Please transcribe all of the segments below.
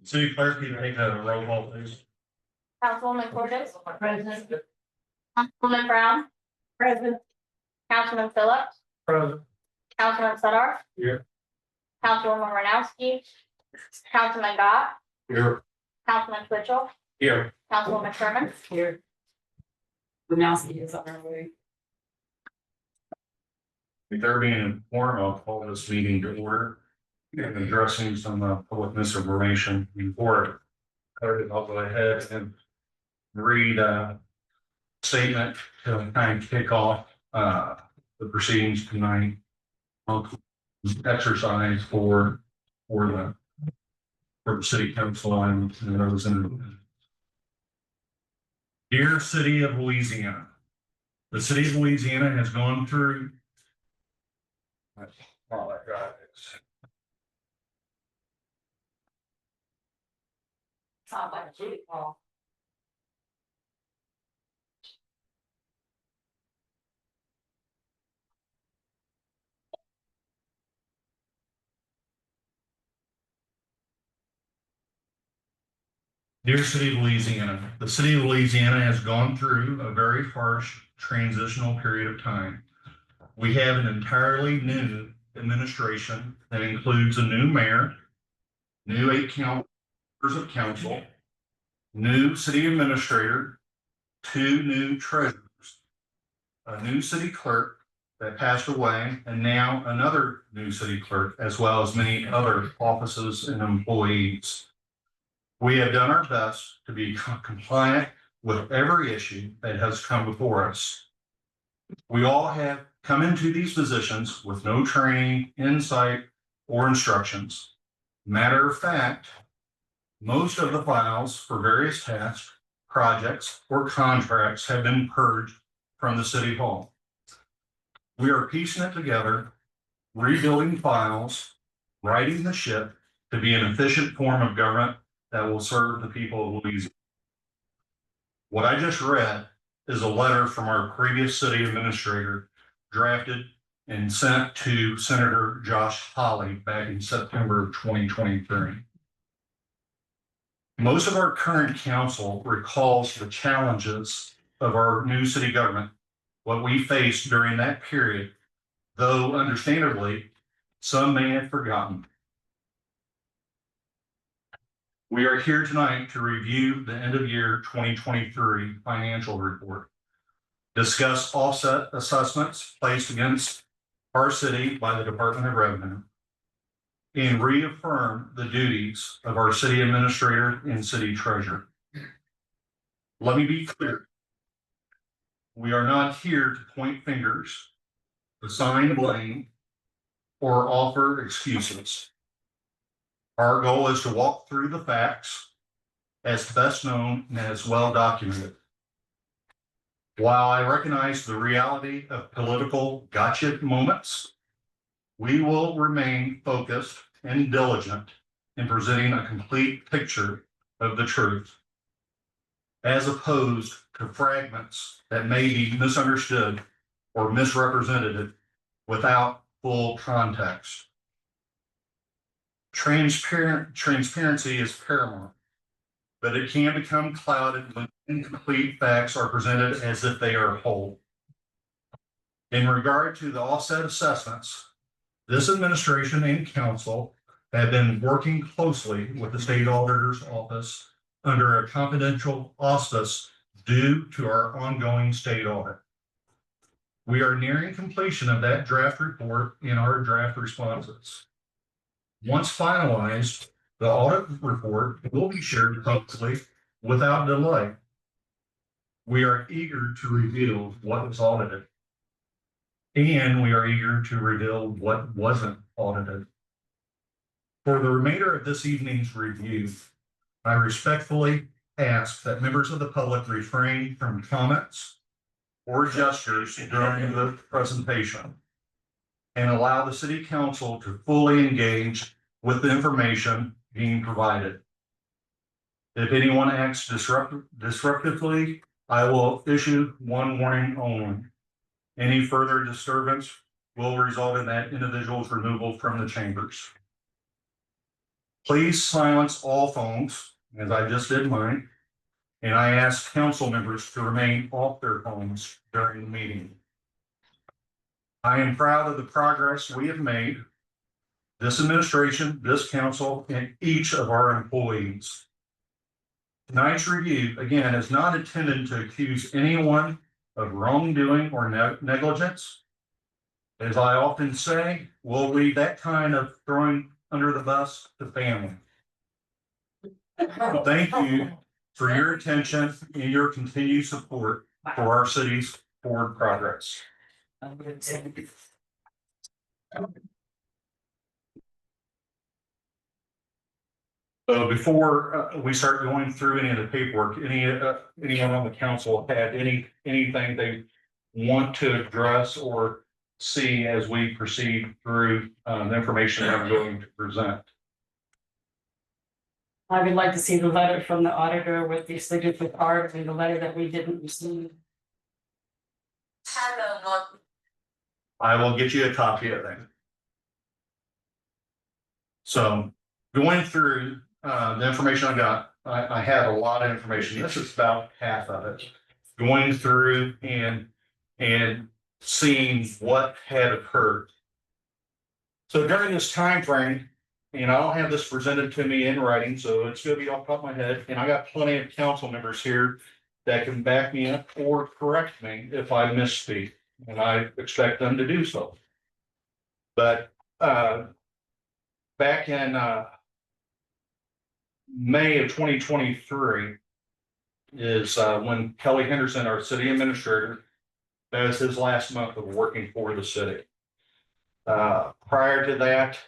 City clerk, you take a roll call, please. Councilwoman Cordes. Present. Councilwoman Brown. Present. Councilman Phillips. Present. Councilman Sutter. Here. Councilwoman Ranowski. Councilman Gott. Here. Councilman Twitchell. Here. Councilwoman Sherman. Here. Renowski is on our way. If there being informed, I'll call this meeting to order and addressing some public misinformation before I'll go ahead and read a statement to kind of kick off the proceedings tonight. Exercise for the city council and those in. Dear City of Louisiana, the city of Louisiana has gone through. Oh my God. Sounds like a Judy call. Dear City of Louisiana, the city of Louisiana has gone through a very harsh transitional period of time. We have an entirely new administration that includes a new mayor, new 8 members of council, new city administrator, 2 new treasurers, a new city clerk that passed away, and now another new city clerk, as well as many other offices and employees. We have done our best to be compliant with every issue that has come before us. We all have come into these positions with no training, insight, or instructions. Matter of fact, most of the files for various tasks, projects, or contracts have been purged from the city hall. We are piecing it together, rebuilding files, righting the ship to be an efficient form of government that will serve the people of Louisiana. What I just read is a letter from our previous city administrator drafted and sent to Senator Josh Hawley back in September of 2023. Most of our current council recalls the challenges of our new city government, what we faced during that period, though understandably, some may have forgotten. We are here tonight to review the end of year 2023 financial report, discuss offset assessments placed against our city by the Department of Revenue, and reaffirm the duties of our city administrator and city treasurer. Let me be clear. We are not here to point fingers, assign blame, or offer excuses. Our goal is to walk through the facts as best known and as well documented. While I recognize the reality of political gotcha moments, we will remain focused and diligent in presenting a complete picture of the truth, as opposed to fragments that may be misunderstood or misrepresented without full context. Transparency is paramount, but it can become clouded when incomplete facts are presented as if they are whole. In regard to the offset assessments, this administration and council have been working closely with the state auditor's office under a confidential auspice due to our ongoing state audit. We are nearing completion of that draft report in our draft responses. Once finalized, the audit report will be shared publicly without delay. We are eager to reveal what was audited, and we are eager to reveal what wasn't audited. For the remainder of this evening's review, I respectfully ask that members of the public refrain from comments or gestures during the presentation and allow the city council to fully engage with the information being provided. If anyone acts disruptively, I will issue one warning only. Any further disturbance will result in that individual's removal from the chambers. Please silence all phones, as I just did mine. And I ask council members to remain off their phones during the meeting. I am proud of the progress we have made, this administration, this council, and each of our employees. Tonight's review, again, is not intended to accuse anyone of wrongdoing or negligence. As I often say, we'll leave that kind of throwing under the bus to family. Thank you for your attention and your continued support for our city's forward progress. Before we start going through any of the paperwork, anyone on the council had anything they want to address or see as we proceed through the information I'm going to present? I would like to see the letter from the auditor with the signature card and the letter that we didn't receive. I will get you a copy of that. So going through the information I got, I had a lot of information. This is about half of it. Going through and seeing what had occurred. So during this time frame, and I don't have this presented to me in writing, so it's gonna be off the top of my head, and I got plenty of council members here that can back me up or correct me if I misspeak, and I expect them to do so. But back in May of 2023 is when Kelly Henderson, our city administrator, that was his last month of working for the city. Prior to that,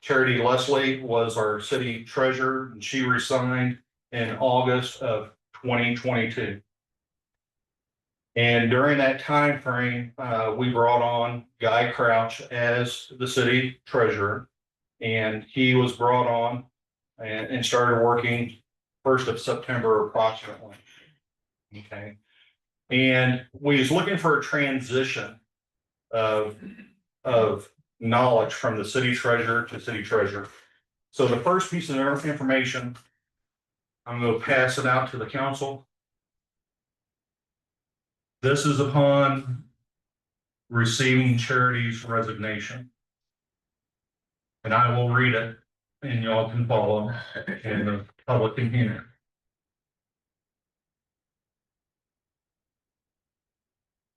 Charity Leslie was our city treasurer, and she resigned in August of 2022. And during that time frame, we brought on Guy Crouch as the city treasurer, and he was brought on and started working 1st of September approximately. Okay. And we was looking for a transition of knowledge from the city treasurer to city treasurer. So the first piece of information, I'm going to pass it out to the council. This is upon receiving Charity's resignation. And I will read it and y'all can follow and the public can hear.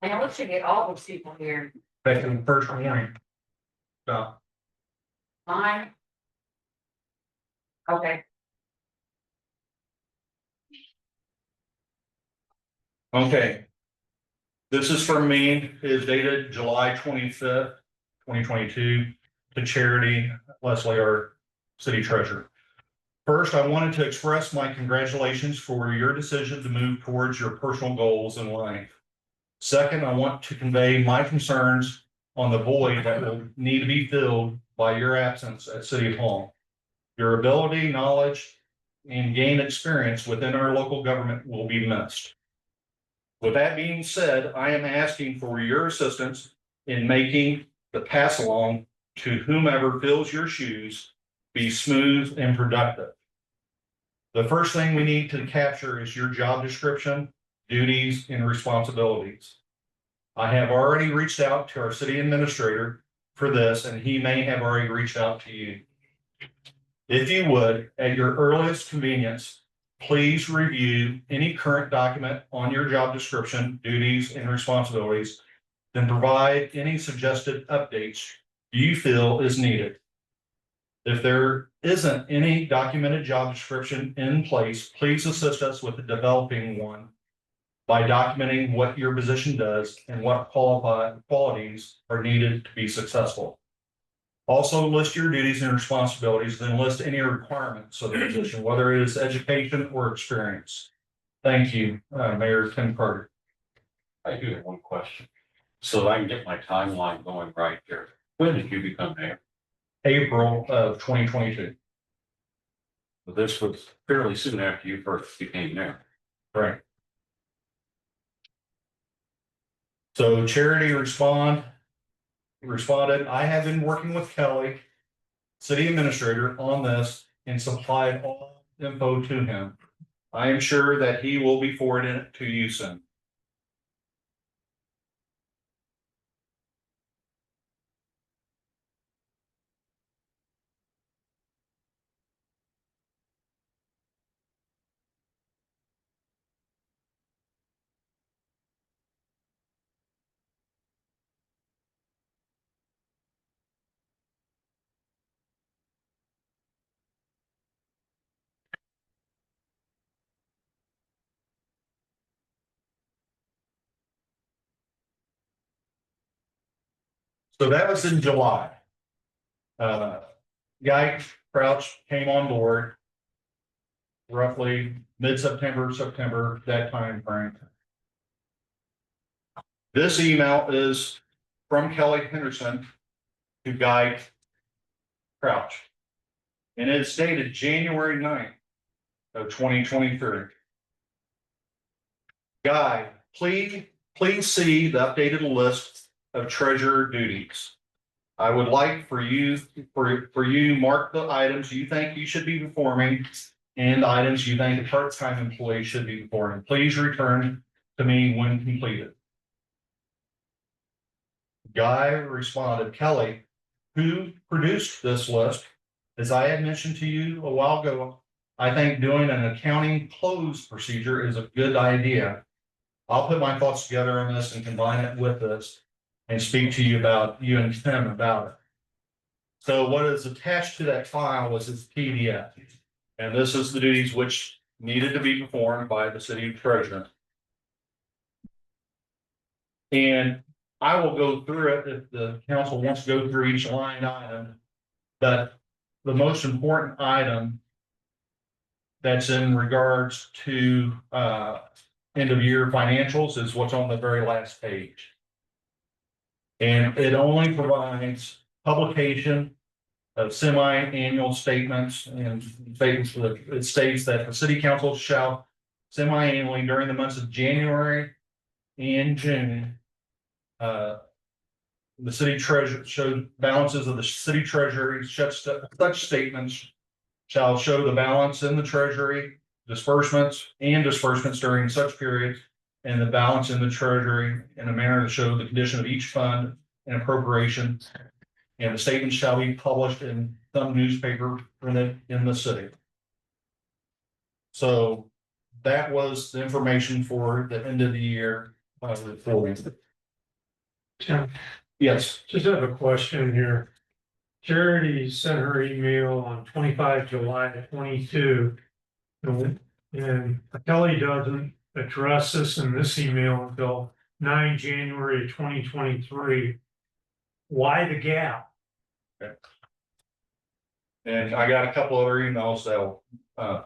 I wish you get all those people here. Back in the first warning. Stop. Mine. Okay. Okay. This is from me, is dated July 25th, 2022, to Charity Leslie, our city treasurer. First, I wanted to express my congratulations for your decision to move towards your personal goals in life. Second, I want to convey my concerns on the void that will need to be filled by your absence at City Hall. Your ability, knowledge, and gain experience within our local government will be missed. With that being said, I am asking for your assistance in making the pass along to whomever fills your shoes be smooth and productive. The first thing we need to capture is your job description, duties, and responsibilities. I have already reached out to our city administrator for this, and he may have already reached out to you. If you would, at your earliest convenience, please review any current document on your job description, duties, and responsibilities, then provide any suggested updates you feel is needed. If there isn't any documented job description in place, please assist us with developing one by documenting what your position does and what qualities are needed to be successful. Also list your duties and responsibilities, then list any requirements of the position, whether it is education or experience. Thank you, Mayor Tim Carter. I do have one question, so I can get my timeline going right here. When did you become mayor? April of 2022. Well, this was fairly soon after you first became mayor. Right. So Charity responded, I have been working with Kelly city administrator on this and supplied all info to him. I am sure that he will be forwarding it to you soon. So that was in July. Guy Crouch came on board roughly mid-September, September, that time frame. This email is from Kelly Henderson to Guy Crouch. And it is dated January 9th of 2023. Guy, please see the updated list of treasurer duties. I would like for you mark the items you think you should be performing and items you think a part-time employee should be performing. Please return to me when completed. Guy responded, Kelly, who produced this list, as I had mentioned to you a while ago, I think doing an accounting close procedure is a good idea. I'll put my thoughts together on this and combine it with this and speak to you and Tim about it. So what is attached to that file was his PDF. And this is the duties which needed to be performed by the city treasurer. And I will go through it if the council wants to go through each line item. But the most important item that's in regards to end of year financials is what's on the very last page. And it only provides publication of semi-annual statements and statements that it states that the city council shall semi-annually during the months of January and June. The city treasurer showed balances of the city treasury, such statements shall show the balance in the treasury, disbursements during such periods, and the balance in the treasury in a manner to show the condition of each fund and appropriation. And the statement shall be published in some newspaper in the city. So that was the information for the end of the year reporting. Tim, Yes, just have a question here. Charity sent her email on 25 July 22. And Kelly doesn't address this in this email until 9 January 2023. Why the gap? and I got a couple other emails that'll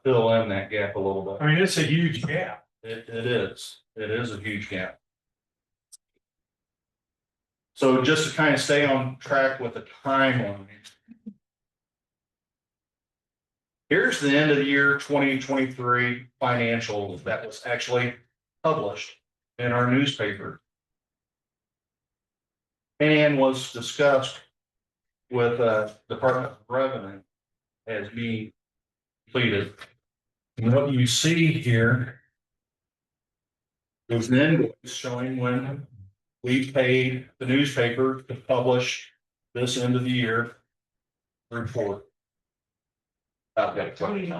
fill in that gap a little bit. I mean, it's a huge gap. It is a huge gap. So just to kind of stay on track with the timeline. Here's the end of the year 2023 financials that was actually published in our newspaper. And was discussed with Department of Revenue as being completed. And what you see here is an invoice showing when we paid the newspaper to publish this end of the year report. I've got a question.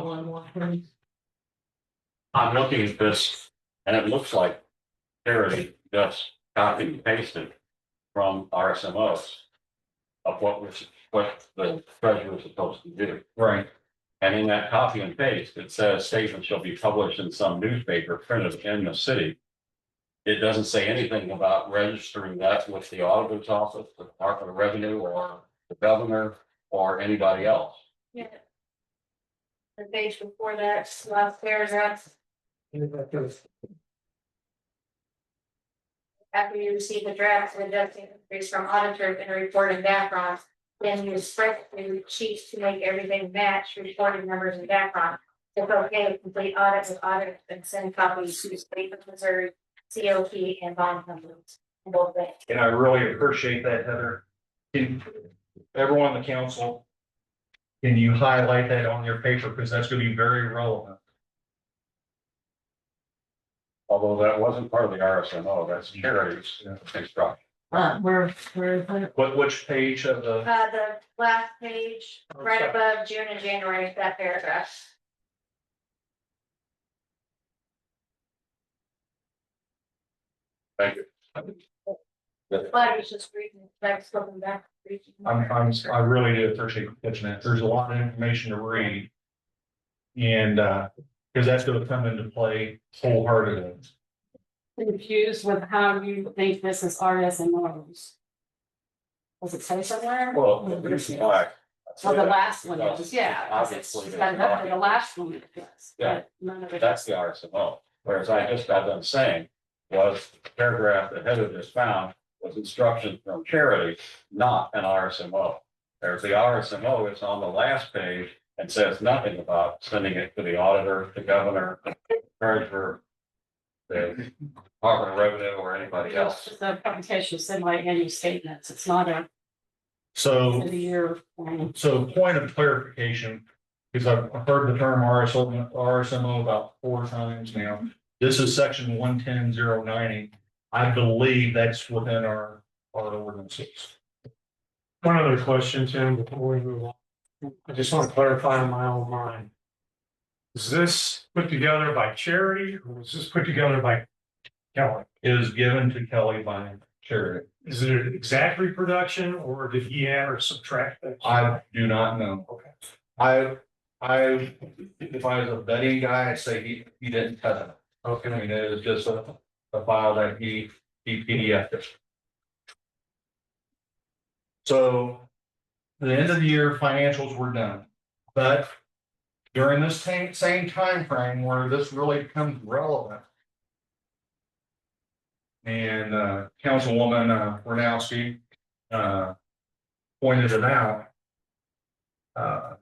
I'm looking at this and it looks like Charity just copy and pasted from RSMOs of what the treasurer is supposed to do. Right. And in that copy and paste, it says statement shall be published in some newspaper printed in the city. It doesn't say anything about registering that with the auditor's office, the Department of Revenue, or the governor, or anybody else. Yeah. The page before that, last paragraph, after you receive the draft of adjusting increase from auditor and reporting background, then you spreadsheet sheets to make everything match reporting numbers and background. If okay, complete audit with audit and send copies to the state of Missouri, COP and bond companies. Both things. And I really appreciate that, Heather. Can everyone on the council Can you highlight that on your paper, because that's gonna be very relevant. Although that wasn't part of the RSMO, that's charities construction. Which page of the? The last page, right above June and January, that paragraph. Thank you. But I was just reading, that's looking back. I really do appreciate you catching that. There's a lot of information to read. And, because that's gonna come into play wholeheartedly. Confused with how you think this is RSMOs. Does it say somewhere? Well, the reason why. Well, the last one Well, is, yeah, 'cause obviously, it's got it up there, the last one it does, Yeah. but none of it. That's the RSMO, whereas I just got done saying was the paragraph that Heather just found was instructions from charity, not an RSMO. There's the RSMO, it's on the last page and says nothing about sending it to the auditor, the governor, treasurer, the Department of Revenue or anybody It's else. just a publication semi-annual statements, it's not a So, end of year. so point of clarification, because I've heard the term RSMO about 4 times now. This is section 110.090. I believe that's within our ordinances. One other question, Tim, before we move on. I just want to clarify in my own mind. Is this put together by charity or was this put together by Kelly? It is given to Kelly by charity. Is it an exact reproduction or did he add or subtract things? I do not know. Okay. If I was a betting guy, I'd say he didn't touch it. Okay. I mean, it was just a file that he PDF'd it. So the end of the year financials were done, but during this same time frame where this really becomes relevant. And Councilwoman Renowski pointed it out.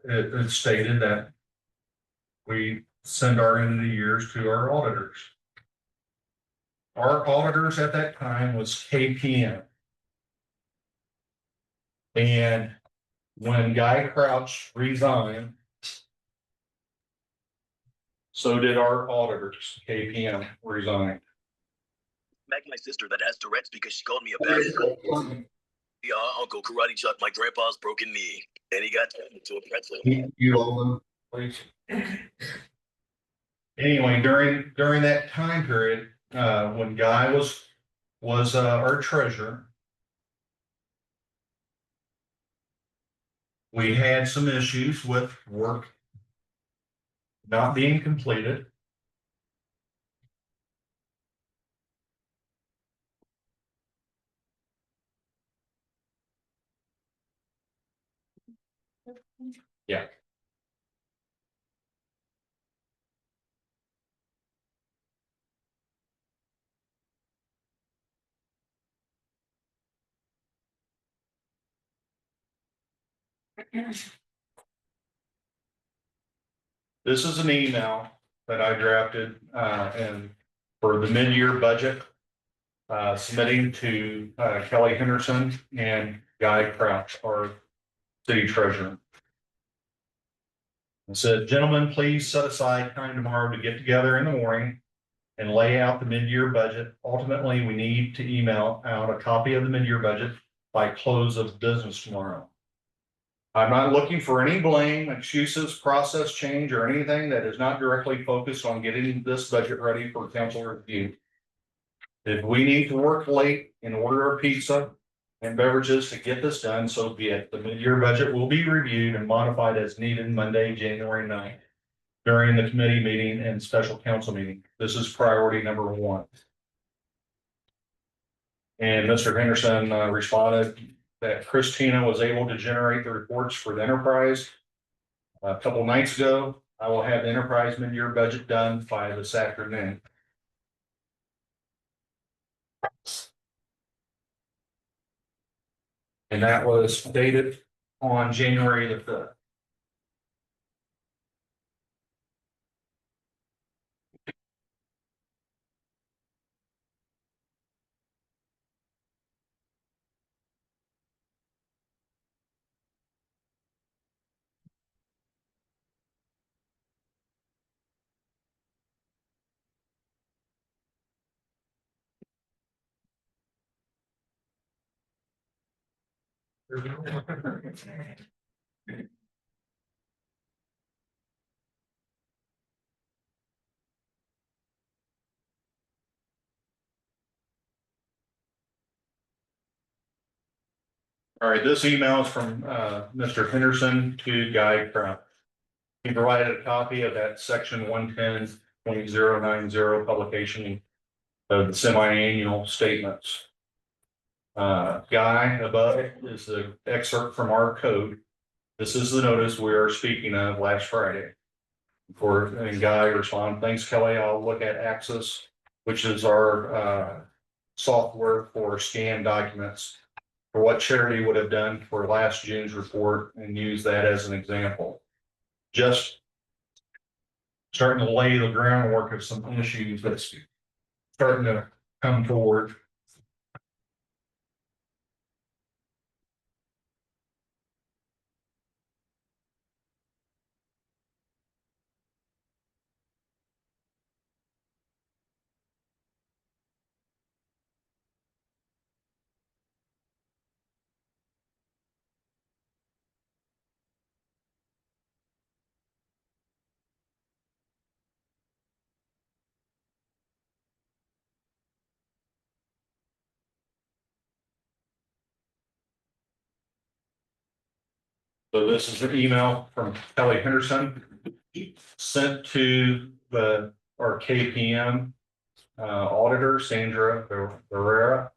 It stated that we send our end of the years to our auditors. Our auditors at that time was KPM. And when Guy Crouch resigned, so did our auditors, KPM resigned. Smack my sister that has Tourette's because she called me a bad. Yeah, Uncle karate chopped my grandpa's broken knee, and he got turned into a pretzel. You all know, please. Anyway, during that time period, when Guy was our treasurer, we had some issues with work not being completed. Yeah. This is an email that I drafted, and for the mid-year budget, submitting to, Kelly Henderson and Guy Crouch, our city treasurer. It said, gentlemen, please set aside time tomorrow to get together in the morning and lay out the mid-year budget. Ultimately, we need to email out a copy of the mid-year budget by close of business tomorrow. I'm not looking for any blame, excuses, process change, or anything that is not directly focused on getting this budget ready for council review. If we need to work late and order a pizza and beverages to get this done, so be it. The mid-year budget will be reviewed and modified as needed Monday, January 9th, during the committee meeting and special council meeting. This is priority number 1. And Mr. Henderson responded that Christina was able to generate the reports for the enterprise a couple nights ago. I will have the enterprise mid-year budget done by this afternoon. And that was dated on January the 5th. All right, this email is from Mr. Henderson to Guy Crown. He provided a copy of that section 110.090 publication of the semi-annual statements. Guy above is the excerpt from our code. This is the notice we are speaking of last Friday. And Guy responded, thanks, Kelly. I'll look at Access, which is our software for scanned documents, for what Charity would have done for last June's report, and use that as an example. Just starting to lay the groundwork of some issues that's starting to come forward. So this is an email from Kelly Henderson sent to our KPM auditor, Sandra Barrera,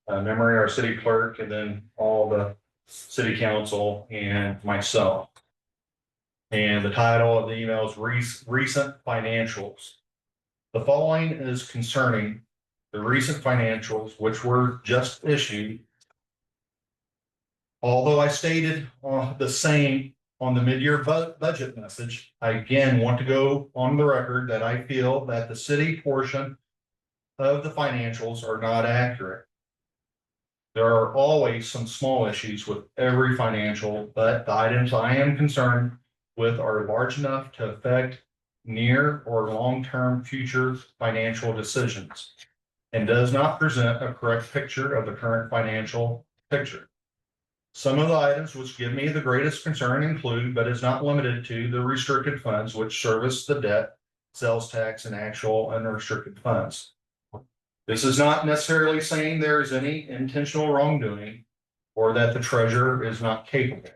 memory, our city clerk, and then all the city council and myself. And the title of the email is Recent Financials. The following is concerning the recent financials, which were just issued. Although I stated the same on the mid-year budget message, I again want to go on the record that I feel that the city portion of the financials are not accurate. There are always some small issues with every financial, but the items I am concerned with are large enough to affect near or long-term future financial decisions and does not present a correct picture of the current financial picture. Some of the items which give me the greatest concern include, but is not limited to, the restricted funds which service the debt, sales tax, and actual unrestricted funds. This is not necessarily saying there is any intentional wrongdoing or that the treasurer is not capable.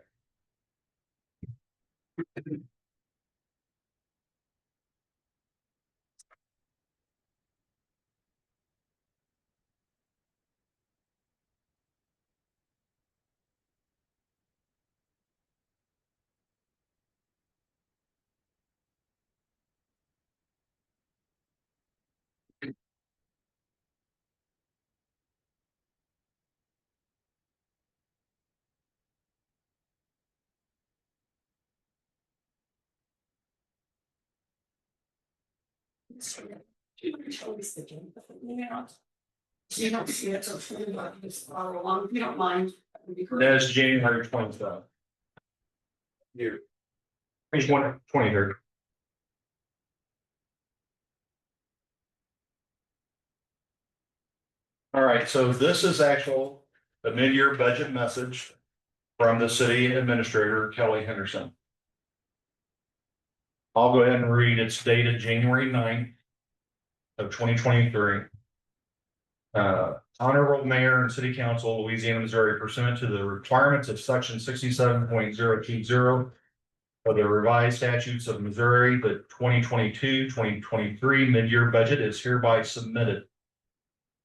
You don't see it, so just follow along, if you don't mind. That would be great. That is January 27th. Here. Page 123rd. All right, so this is the mid-year budget message from the city administrator, Kelly Henderson. I'll go ahead and read. It's dated January 9th of 2023. Honorable Mayor and City Council, Louisiana, Missouri, pursuant to the requirements of section 67.020 of the revised statutes of Missouri, the 2022-2023 mid-year budget is hereby submitted.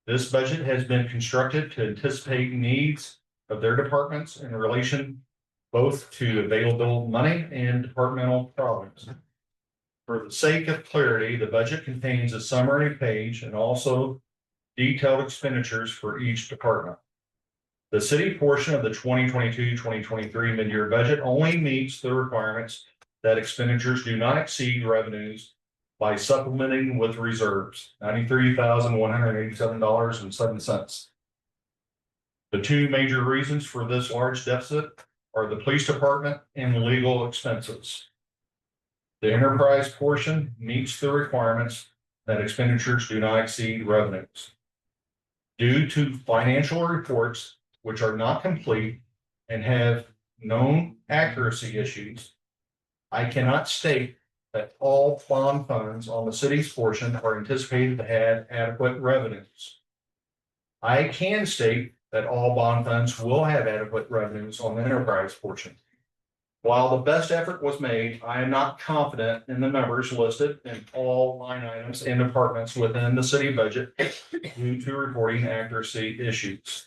This budget has been constructed to anticipate needs of their departments in relation both to available money and departmental problems. For the sake of clarity, the budget contains a summary page and also detailed expenditures for each department. The city portion of the 2022-2023 mid-year budget only meets the requirements that expenditures do not exceed revenues by supplementing with reserves, $93,187.07. The two major reasons for this large deficit are the police department and legal expenses. The enterprise portion meets the requirements that expenditures do not exceed revenues. Due to financial reports which are not complete and have known accuracy issues, I cannot state that all bond funds on the city's portion are anticipated to have adequate revenues. I can state that all bond funds will have adequate revenues on the enterprise portion. While the best effort was made, I am not confident in the numbers listed in all line items and departments within the city budget due to reporting accuracy issues.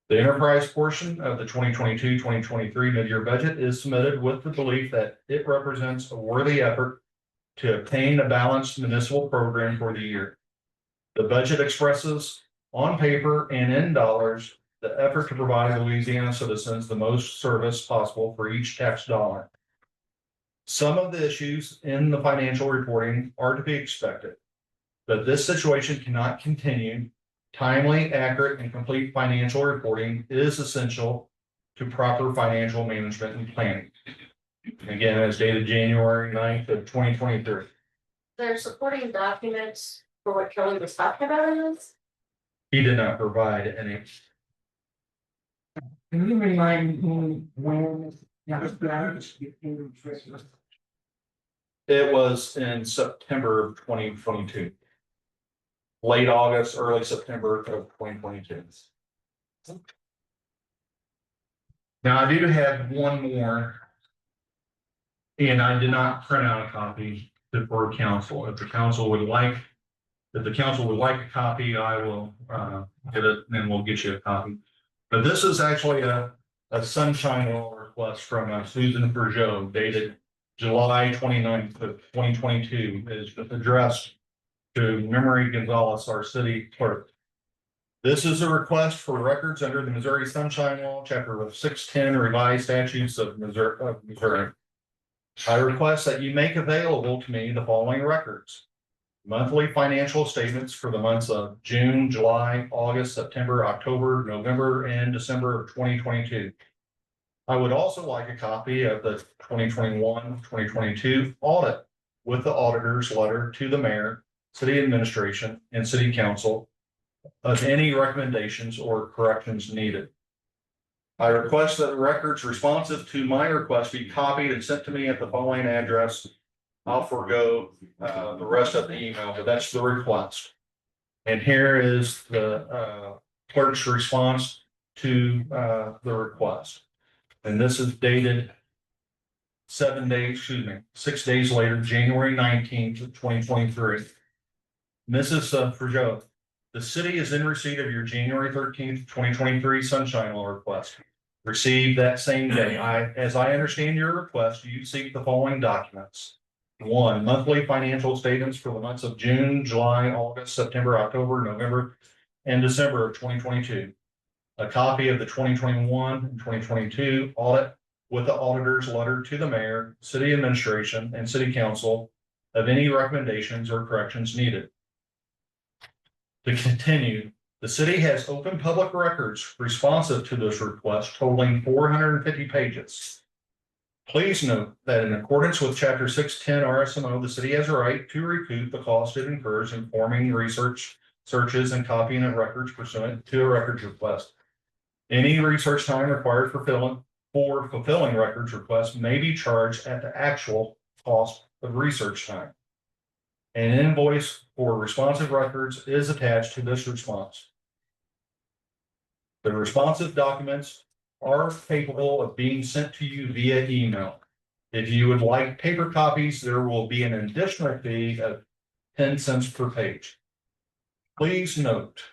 The enterprise portion of the 2022-2023 mid-year budget is submitted with the belief that it represents a worthy effort to obtain a balanced municipal program for the year. The budget expresses on paper and in dollars the effort to provide Louisiana citizens the most service possible for each tax dollar. Some of the issues in the financial reporting are to be expected, but this situation cannot continue. Timely, accurate, and complete financial reporting is essential to proper financial management and planning. Again, as dated January 9th of 2023. There's supporting documents for what Kelly was talking about in this. He did not provide any. Can you remind me when? It was in September of 2022. Late August, early September of 2022. Now, I do have one more. And I did not print out a copy for council. If the council would like a copy, I will get it and we'll get you a copy. But this is actually a sunshine law request from Susan Peugeot dated July 29th of 2022 is addressed to Memory Gonzalez, our city clerk. This is a request for records under the Missouri Sunshine Law, chapter 610 revised statutes of Missouri. I request that you make available to me the following records. Monthly financial statements for the months of June, July, August, September, October, November, and December of 2022. I would also like a copy of the 2021-2022 audit with the auditor's letter to the mayor, city administration, and city council of any recommendations or corrections needed. I request that the records responsive to my request be copied and sent to me at the following address. I'll forego the rest of the email, but that's the request. And here is the clerk's response to the request. And this is dated 6 days later, January 19th of 2023. Mrs. Peugeot, the city is in receipt of your January 13th, 2023 sunshine law request. Received that same day. As I understand your request, you seek the following documents. 1, monthly financial statements for the months of June, July, August, September, October, November, and December of 2022. A copy of the 2021 and 2022 audit with the auditor's letter to the mayor, city administration, and city council of any recommendations or corrections needed. To continue, the city has open public records responsive to this request totaling 450 pages. Please note that in accordance with Chapter 610 RSMO, the city has a right to recoup the cost it incurs in forming research, searches, and copying of records pursuant to a records request. Any research time required for fulfilling records requests may be charged at the actual cost of research time. An invoice for responsive records is attached to this response. The responsive documents are capable of being sent to you via email. If you would like paper copies, there will be an additional fee of 10 cents per page. Please note,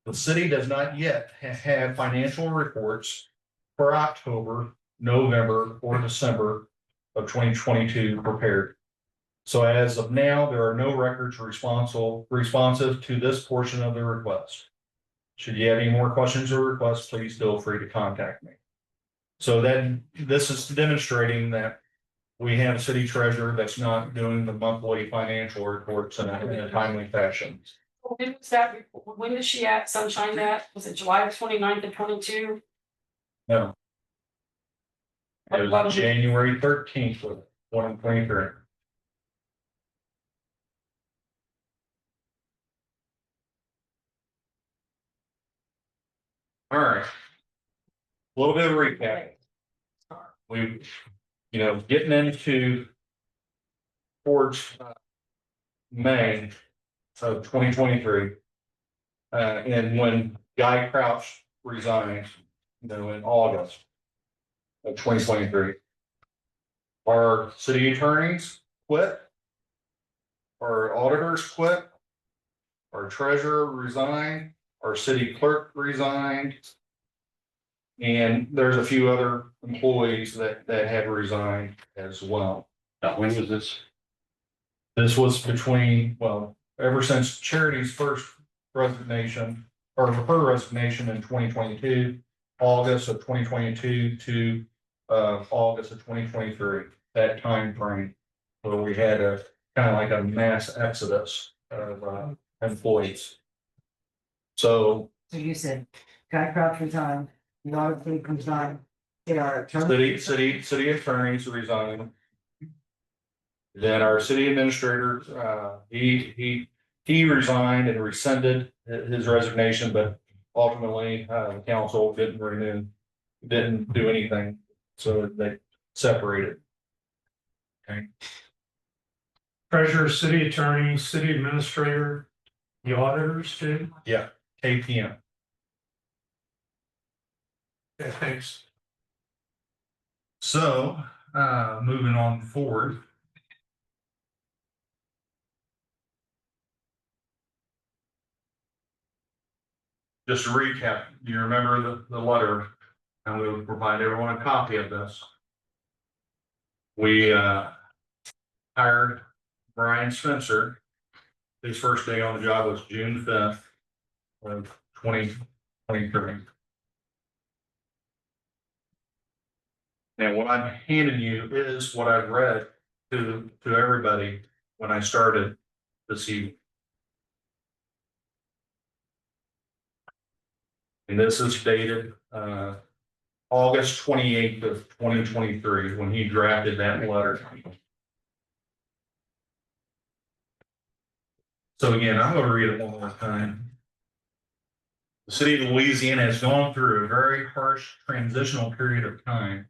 the city does not yet have financial reports for October, November, or December of 2022 prepared. So as of now, there are no records responsive to this portion of the request. Should you have any more questions or requests, please feel free to contact me. So then this is demonstrating that we have a city treasurer that's not doing the monthly financial reports in a timely fashion. When was that, when did she at Sunshine that? Was it July 29th of 22? No. It was January 13th of 2023. All right. little bit of recap. We, getting into towards May of 2023. And when Guy Crouch resigned, in August of 2023. Our city attorneys quit. Our auditors quit. Our treasurer resigned, our city clerk resigned. And there's a few other employees that had resigned as well. Now, when was this? This was between, well, ever since Charity's first resignation, or her resignation in 2022, August of 2022 to August of 2023, that time frame, where we had a kind of like a mass exodus of employees. So So you said Guy Crouch resigned, the audit fee resigned, they are attorney. city attorneys resigned. Then our city administrator, he resigned and rescinded his resignation, but ultimately, the council didn't do anything, so they separated. Okay. Treasurer, city attorney, city administrator, the auditors too. KPM. Okay, thanks. So, moving on forward. Just to recap, do you remember the letter? And we will provide everyone a copy of this. We, hired Brian Spencer. His first day on the job was June 5th of 2023. And what I'm handing you is what I've read to everybody when I started this evening. And this is dated August 28th of 2023, when he drafted that letter. So again, I'm gonna read it one more time. The city of Louisiana has gone through a very harsh transitional period of time.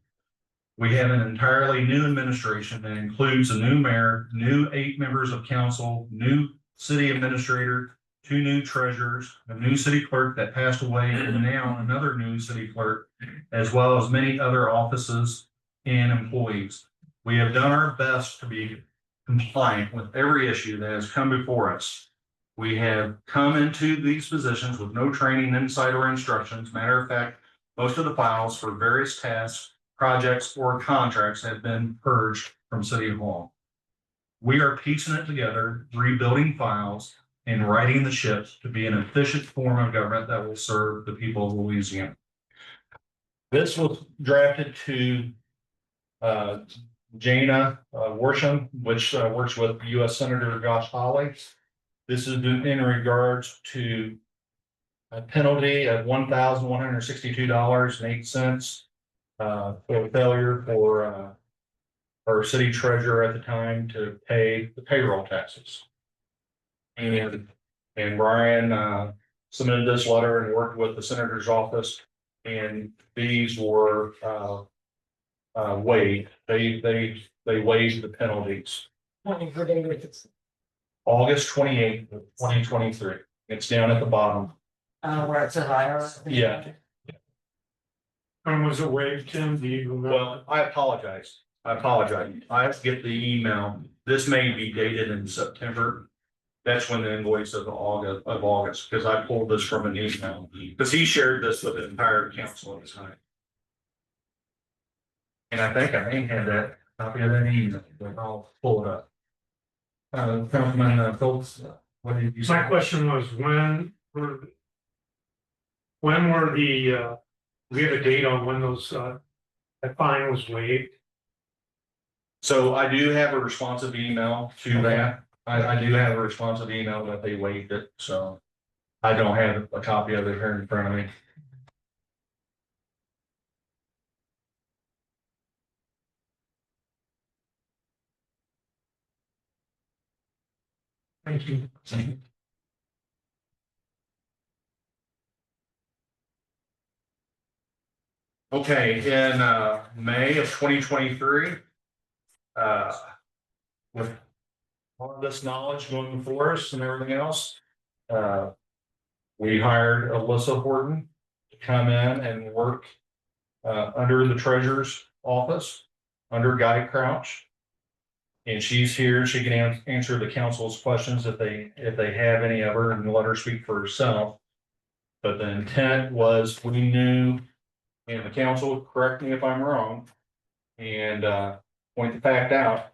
We have an entirely new administration that includes a new mayor, new 8 members of council, new city administrator, 2 new treasurers, a new city clerk that passed away, and now another new city clerk, as well as many other offices and employees. We have done our best to be compliant with every issue that has come before us. We have come into these positions with no training, insight, or instructions. Matter of fact, most of the files for various tasks, projects, or contracts have been purged from City Hall. We are piecing it together, rebuilding files, and righting the ship to be an efficient form of government that will serve the people of Louisiana. This was drafted to Jana Worsham, which works with U.S. Senator Josh Hawley. This is in regards to a penalty of $1,162.08 for failure for our city treasurer at the time to pay the payroll taxes. And Brian submitted this letter and worked with the senator's office, and these were waived. They waived the penalties. August 28th of 2023. It's down at the bottom. Where it says IRS. Yeah. When was it waived, Tim? Do you remember? Well, I apologize. I have to get the email. This may be dated in September. That's when the invoice of August, because I pulled this from an email, because he shared this with the entire council at the time. And I think I may have that copy of that email, but I'll pull it up. Councilman Phillips, what did you say? My question was, when were the, we have a date on when those, that fine was waived? So I do have a responsive email to that. I do have a responsive email that they waived it, so I don't have a copy of it here in front of me. Thank you. Okay, in May of 2023, with all of this knowledge going before us and everything else, uh, we hired Alyssa Horton to come in and work under the treasurer's office, under Guy Crouch. And she's here, she can answer the council's questions if they have any of her, and let her speak for herself. But the intent was, we knew, and the council, correct me if I'm wrong, and point the fact out,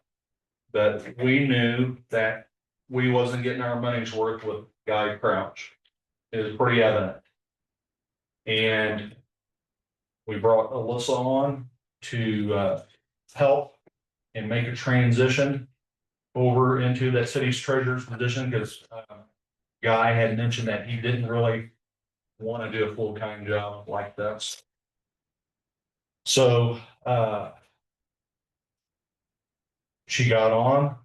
that we knew that we wasn't getting our money's worth with Guy Crouch. It was pretty evident. And we brought Alyssa on to help and make a transition over into that city's treasurer's position, because Guy had mentioned that he didn't really want to do a full-time job like this. So she got on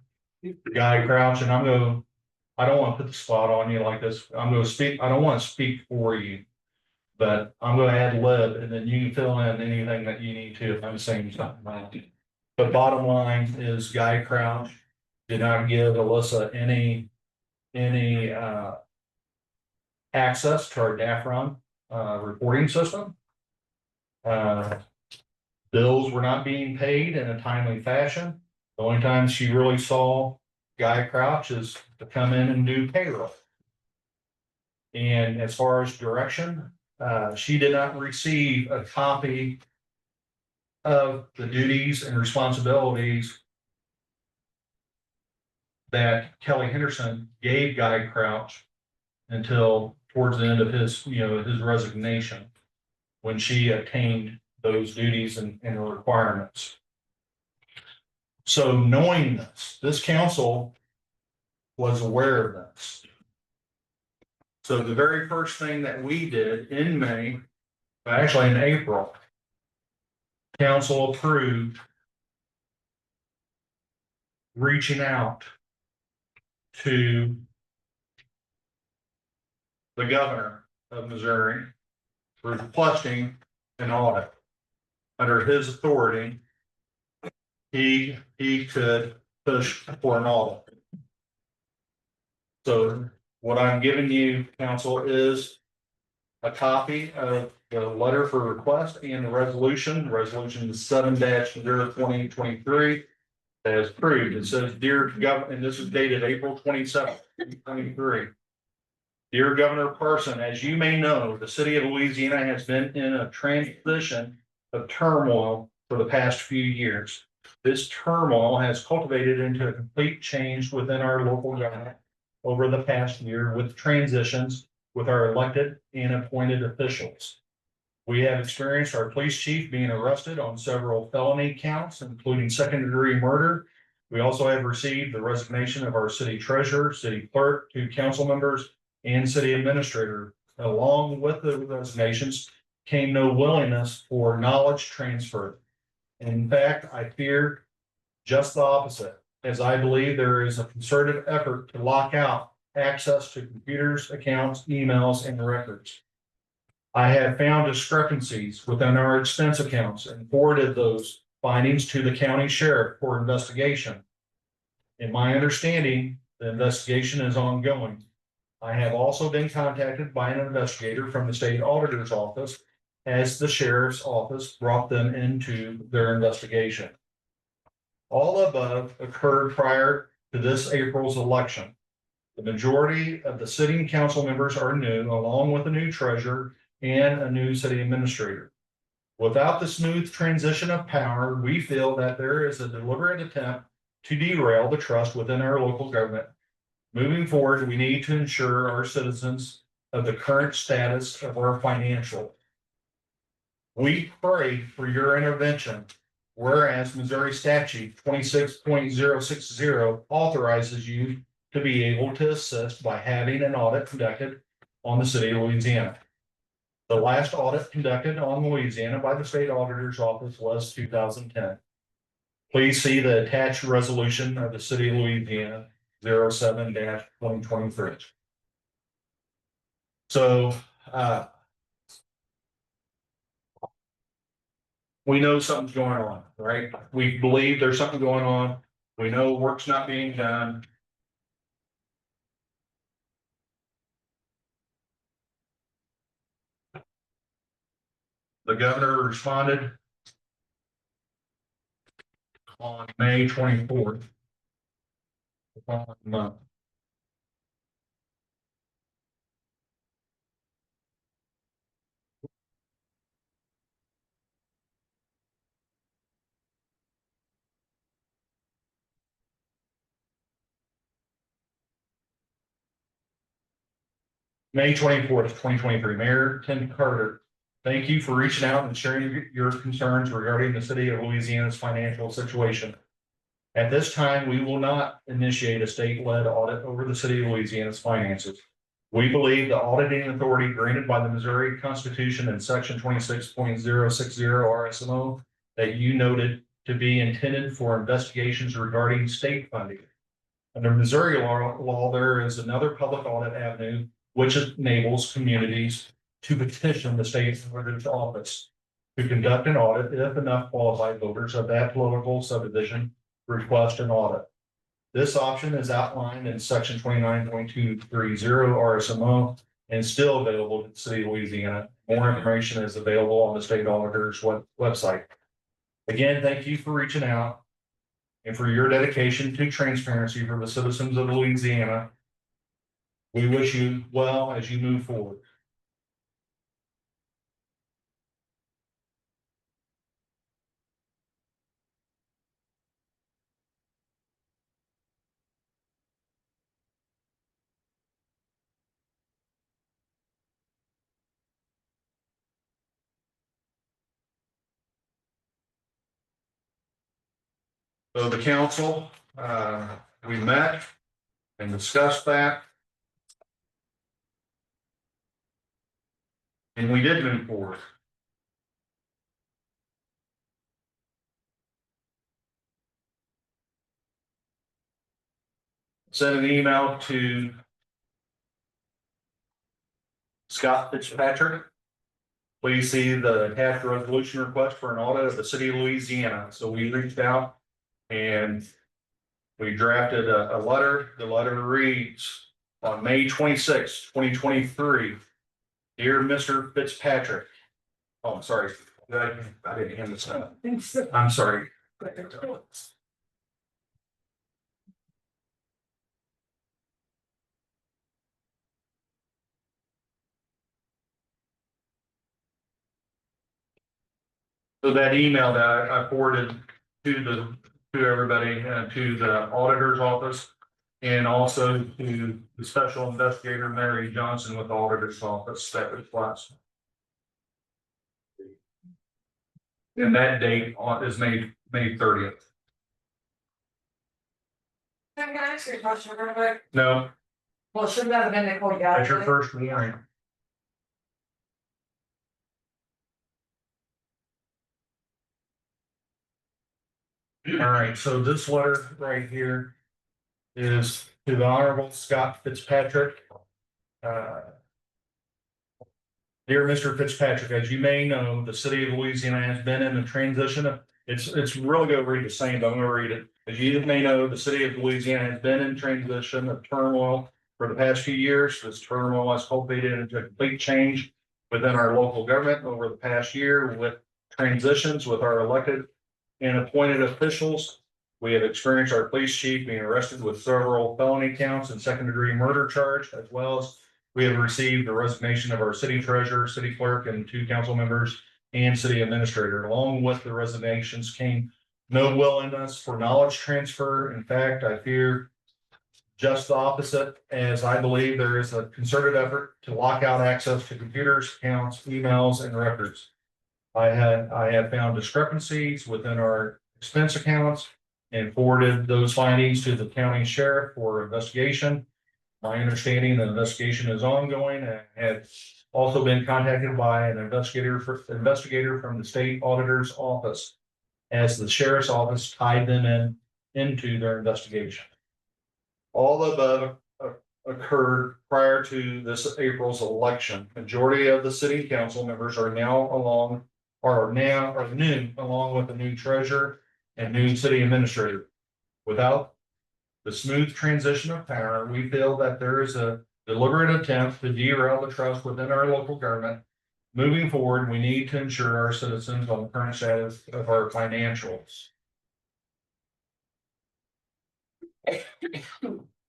Guy Crouch, and I don't want to put the spot on you like this. I'm going to speak, I don't want to speak for you, but I'm going to ad lib, and then you can fill in anything that you need to if I'm saying something wrong. But bottom line is, Guy Crouch did not give Alyssa any access to our DAFRON reporting system. Bills were not being paid in a timely fashion. The only time she really saw Guy Crouch is to come in and do payroll. And as far as direction, she did not receive a copy of the duties and responsibilities that Kelly Henderson gave Guy Crouch until towards the end of his resignation, when she attained those duties and requirements. So knowing this council was aware of this. So the very first thing that we did in May, actually in April, council approved reaching out to the governor of Missouri, requesting an audit. Under his authority, he could push for an audit. So what I'm giving you, council, is a copy of the letter for request and the resolution. Resolution is 7-02023 that is approved. It says, "Dear Governor," and this is dated April 27th, 2023. "Dear Governor Parson, as you may know, the city of Louisiana has been in a transition of turmoil for the past few years. This turmoil has cultivated into a complete change within our local government over the past year, with transitions with our elected and appointed officials. We have experienced our police chief being arrested on several felony counts, including second-degree murder. We also have received the resignation of our city treasurer, city clerk, 2 council members, and city administrator. Along with the resignations came no willingness for knowledge transfer. In fact, I fear just the opposite, as I believe there is a concerted effort to lock out access to computers, accounts, emails, and records. I have found discrepancies within our expense accounts and forwarded those findings to the county sheriff for investigation. In my understanding, the investigation is ongoing. I have also been contacted by an investigator from the state auditor's office, as the sheriff's office brought them into their investigation. All above occurred prior to this April's election. The majority of the sitting council members are new, along with a new treasurer and a new city administrator. Without the smooth transition of power, we feel that there is a deliberate attempt to derail the trust within our local government. Moving forward, we need to ensure our citizens of the current status of our financial. We pray for your intervention, whereas Missouri statute 26.060 authorizes you to be able to assist by having an audit conducted on the city of Louisiana. The last audit conducted on Louisiana by the state auditor's office was 2010. Please see the attached resolution of the city of Louisiana 07-2023. So we know something's going on, right? We believe there's something going on. We know work's not being done. The governor responded on May 24th. The following month. May 24th, 2023, Mayor Tim Carter, thank you for reaching out and sharing your concerns regarding the city of Louisiana's financial situation. At this time, we will not initiate a state-led audit over the city of Louisiana's finances. We believe the auditing authority granted by the Missouri Constitution in section 26.060 RSMO that you noted to be intended for investigations regarding state funding. Under Missouri law, there is another public audit avenue which enables communities to petition the state auditor's office to conduct an audit if enough qualified voters of that political subdivision request an audit. This option is outlined in section 29.230 RSMO and still available to the city of Louisiana. More information is available on the state auditor's website. Again, thank you for reaching out and for your dedication to transparency for the citizens of Louisiana. We wish you well as you move forward. So the council, we met and discussed that. And we did move forward. Sent an email to Scott Fitzpatrick. Please see the attached resolution request for an audit of the city of Louisiana. So we reached out and we drafted a letter. The letter reads on May 26, 2023. Dear Mr. Fitzpatrick. Oh, I'm sorry. I didn't hand this up. I'm sorry. So that email that I forwarded to everybody, to the auditor's office. And also to the special investigator, Mary Johnson with the auditor's office, that request. And that date is May 30th. Can I ask you a question real quick? No, Well, shouldn't that have been Nicole that's your Galloway? first warning. All right, so this letter right here is to the Honorable Scott Fitzpatrick. Dear Mr. Fitzpatrick, as you may know, the city of Louisiana has been in a transition of, it's really gonna read the same, but I'm gonna read it. As you may know, the city of Louisiana has been in transition of turmoil for the past few years. This turmoil has culminated into a complete change within our local government over the past year with transitions with our elected and appointed officials. We have experienced our police chief being arrested with several felony counts and second-degree murder charge, as well as we have received the resignation of our city treasurer, city clerk, and 2 council members and city administrator. Along with the resignations came no willingness for knowledge transfer. In fact, I fear just the opposite, as I believe there is a concerted effort to lock out access to computers, accounts, emails, and records. I have found discrepancies within our expense accounts and forwarded those findings to the county sheriff for investigation. My understanding the investigation is ongoing and had also been contacted by an investigator from the state auditor's office, as the sheriff's office tied them into their investigation. All the above occurred prior to this April's election. Majority of the city council members are now along are new, along with the new treasurer and new city administrator. Without the smooth transition of power, we feel that there is a deliberate attempt to derail the trust within our local government. Moving forward, we need to ensure our citizens on the current status of our financials.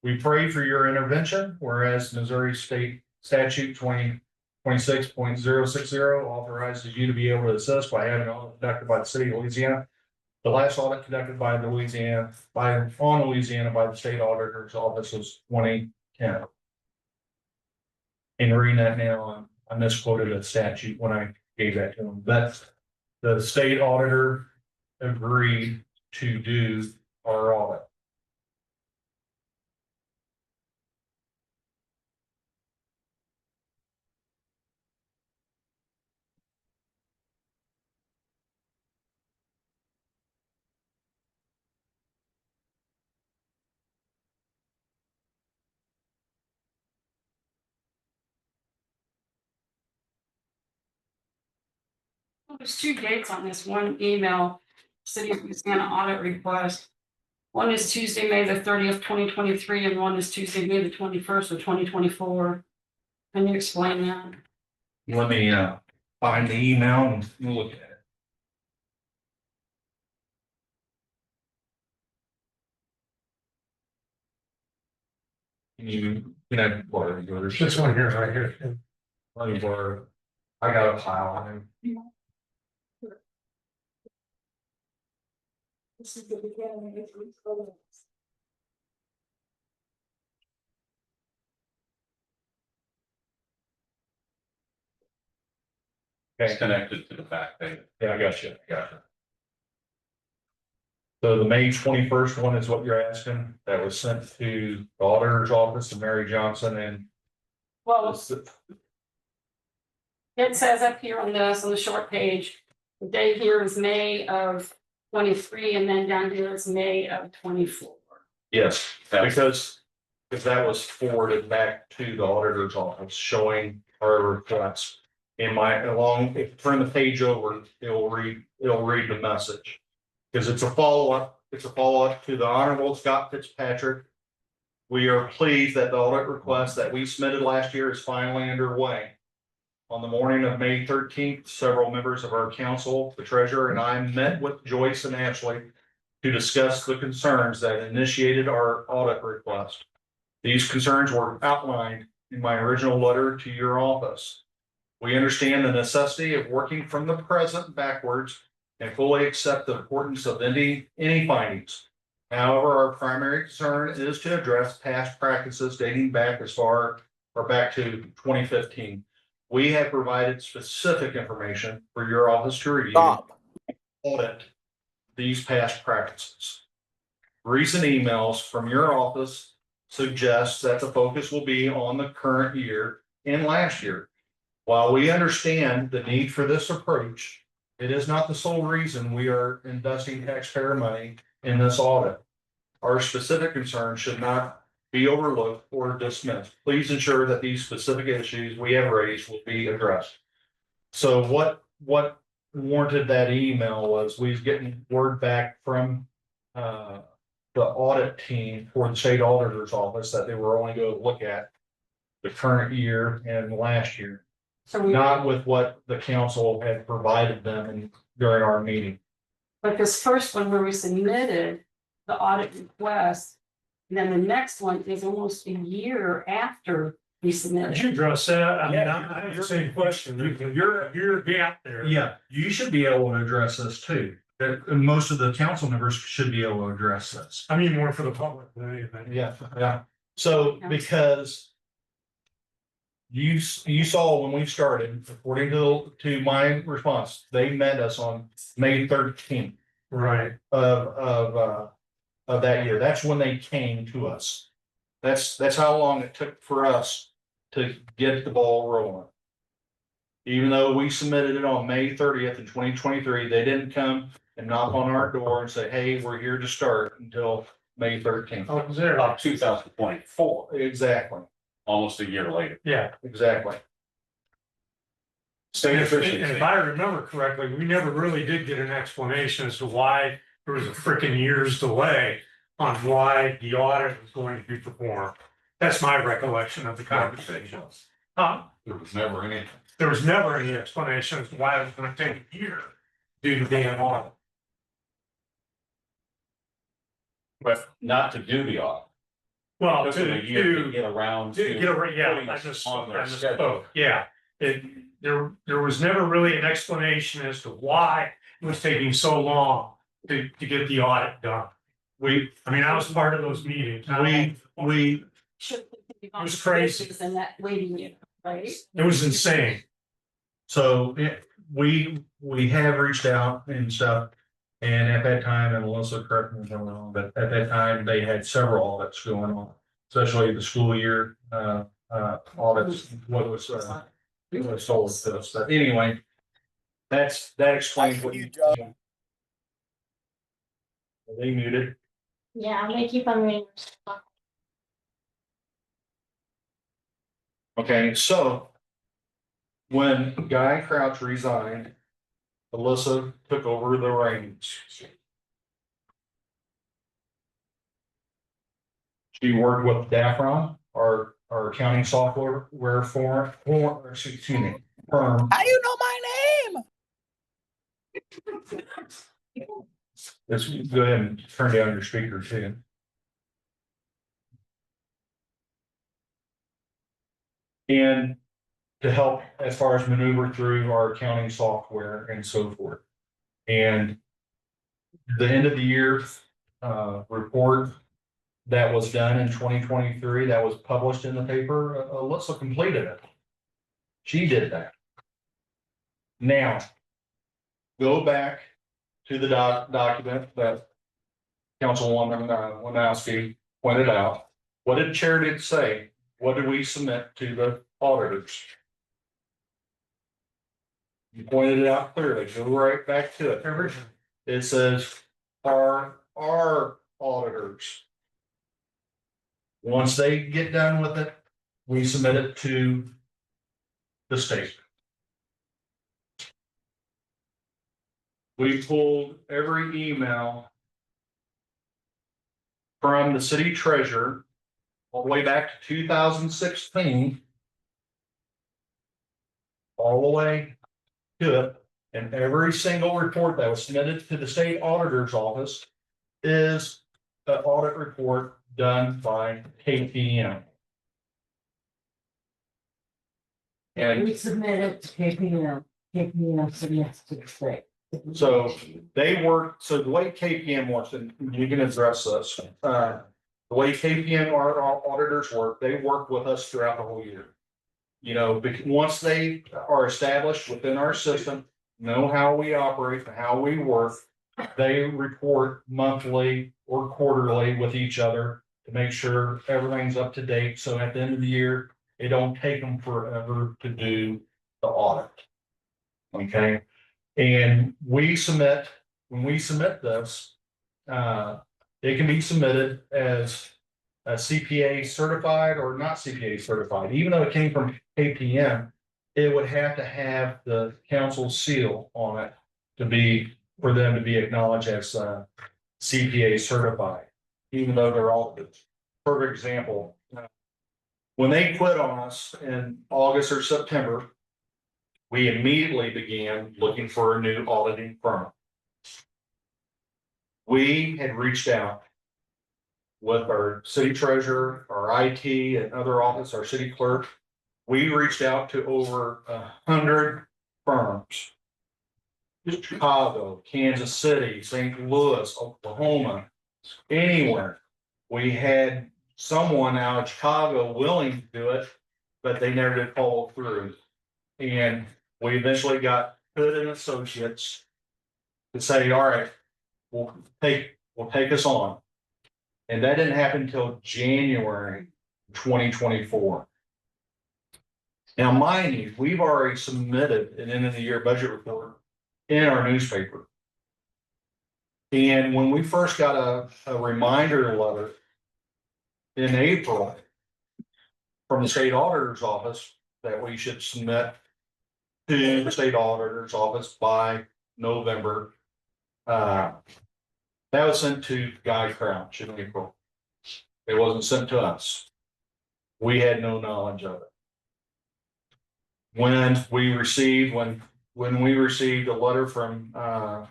We pray for your intervention, whereas Missouri State Statute 2026.060 authorizes you to be able to assist by having an audit conducted by the city of Louisiana. The last audit conducted by Louisiana by the state auditor's office was 2010. In reading that now, I misquoted a statute when I gave that to them, but the state auditor agreed to do our audit. There's two dates on this one email, City of Louisiana audit request. One is Tuesday, May the 30th, 2023, and one is Tuesday, May the 21st of 2024. Can you explain that? Let me find the email and we'll look at it. Can I borrow yours? This one here, right here. Let me borrow. I got a pile on it. This is the beginning of the It's connected to the back page. Yeah, I got you. So the May 21st one is what you're asking, that was sent to the auditor's office to Mary Johnson and. Well, it says up here on the short page, the date here is May of 23, and then down here is May of 24. Yes, because that was forwarded back to the auditor's office showing our request. In my, if you turn the page over, it'll read the message. Because it's a follow-up to the Honorable Scott Fitzpatrick. We are pleased that the audit request that we submitted last year is finally underway. On the morning of May 13th, several members of our council, the treasurer, and I met with Joyce and Ashley to discuss the concerns that initiated our audit request. These concerns were outlined in my original letter to your office. We understand the necessity of working from the present backwards and fully accept the importance of any findings. However, our primary concern is to address past practices dating back as far or back to 2015. We have provided specific information for your office to review. Audit these past practices. Recent emails from your office suggest that the focus will be on the current year and last year. While we understand the need for this approach, it is not the sole reason we are investing taxpayer money in this audit. Our specific concerns should not be overlooked or dismissed. Please ensure that these specific issues we have raised will be addressed. So what warranted that email was we was getting word back from the audit team for the state auditor's office that they were only going to look at the current year and last year. So we, Not with what the council had provided them during our meeting. but this first one where we submitted the audit request, and then the next one is almost a year after we Did submitted. you address that? I mean, Yeah. I have the same question. You're a gap there. Yeah, you should be able to address this too. And most of the council members should be able to address this. I mean, more for the public than anything. Yeah. So because you saw when we started, according to my response, they met us on May 13th Right. of that year. That's when they came to us. That's how long it took for us to get the ball rolling. Even though we submitted it on May 30th in 2023, they didn't come and knock on our door and say, hey, we're here to start until May 13th. I was there. About 2024, Exactly, almost a year later. Yeah. exactly. State And efficiency. if I remember correctly, we never really did get an explanation as to why there was a frickin' year's delay on why the audit was going to be performed. That's my recollection of the conversation. There was never any. There was never any explanation as to why it was gonna take a year due to being an audit. But not to do the audit. Well, Just a year to get around to to. get a, yeah, putting I us just, on their I schedule. misspoke, yeah. There was never really an explanation as to why it was taking so long to get the audit done. I mean, I was part of those meetings. We, Should continue on It was with crazy. this And that waiting unit, right? It was insane. so we have reached out and stuff. And at that time, and Melissa, correct me if I'm wrong, but at that time, they had several audits going on, especially the school year, audits, what was sold to us. But anyway, that explains what you. Are they muted? Yeah, I'm gonna keep on reading. Okay, so when Guy Crouch resigned, Alyssa took over the reins. She worked with Dafron, our accounting software excuse me, firm. How you know my name? Let's go ahead and turn down your speaker too. And to help as far as maneuver through our accounting software and so forth. And the end of the year report that was done in 2023, that was published in the paper, Alyssa completed it. She did that. Now, go back to the document that Councilwoman Wanowski pointed out. What did Chair say? What did we submit to the auditors? You pointed it out clearly. Go right back to it. It says our auditors. Once they get done with it, we submit it to the state. We pulled every email from the city treasurer all the way back to 2016. All the way to it, and every single report that was submitted to the state auditor's office is an audit report done by KPM. And We submitted to KPM submits to the state. so they work, so the way KPM works, and you can address this, the way KPM our auditors work, they work with us throughout the whole year. You know, once they are established within our system, know how we operate and how we work, they report monthly or quarterly with each other to make sure everything's up to date. So at the end of the year, it don't take them forever to do the audit. Okay, and when we submit this, it can be submitted as a CPA certified or not CPA certified, even though it came from KPM, it would have to have the council seal on it for them to be acknowledged as CPA certified, even though they're all, for example, when they quit on us in August or September, we immediately began looking for a new auditing firm. We had reached out with our city treasurer, our IT and other office, our city clerk. We reached out to over 100 firms. Chicago, Kansas City, St. Louis, Oklahoma, anywhere. We had someone out of Chicago willing to do it, but they never did follow through. And we eventually got Hood and Associates to say, all right, we'll take us on. And that didn't happen until January 2024. Now, mind you, we've already submitted an end of the year budget report in our newspaper. And when we first got a reminder letter in April from the state auditor's office that we should submit to the state auditor's office by November. That was sent to Guy Crouch in April. It wasn't sent to us. We had no knowledge of it. When we received a letter from, and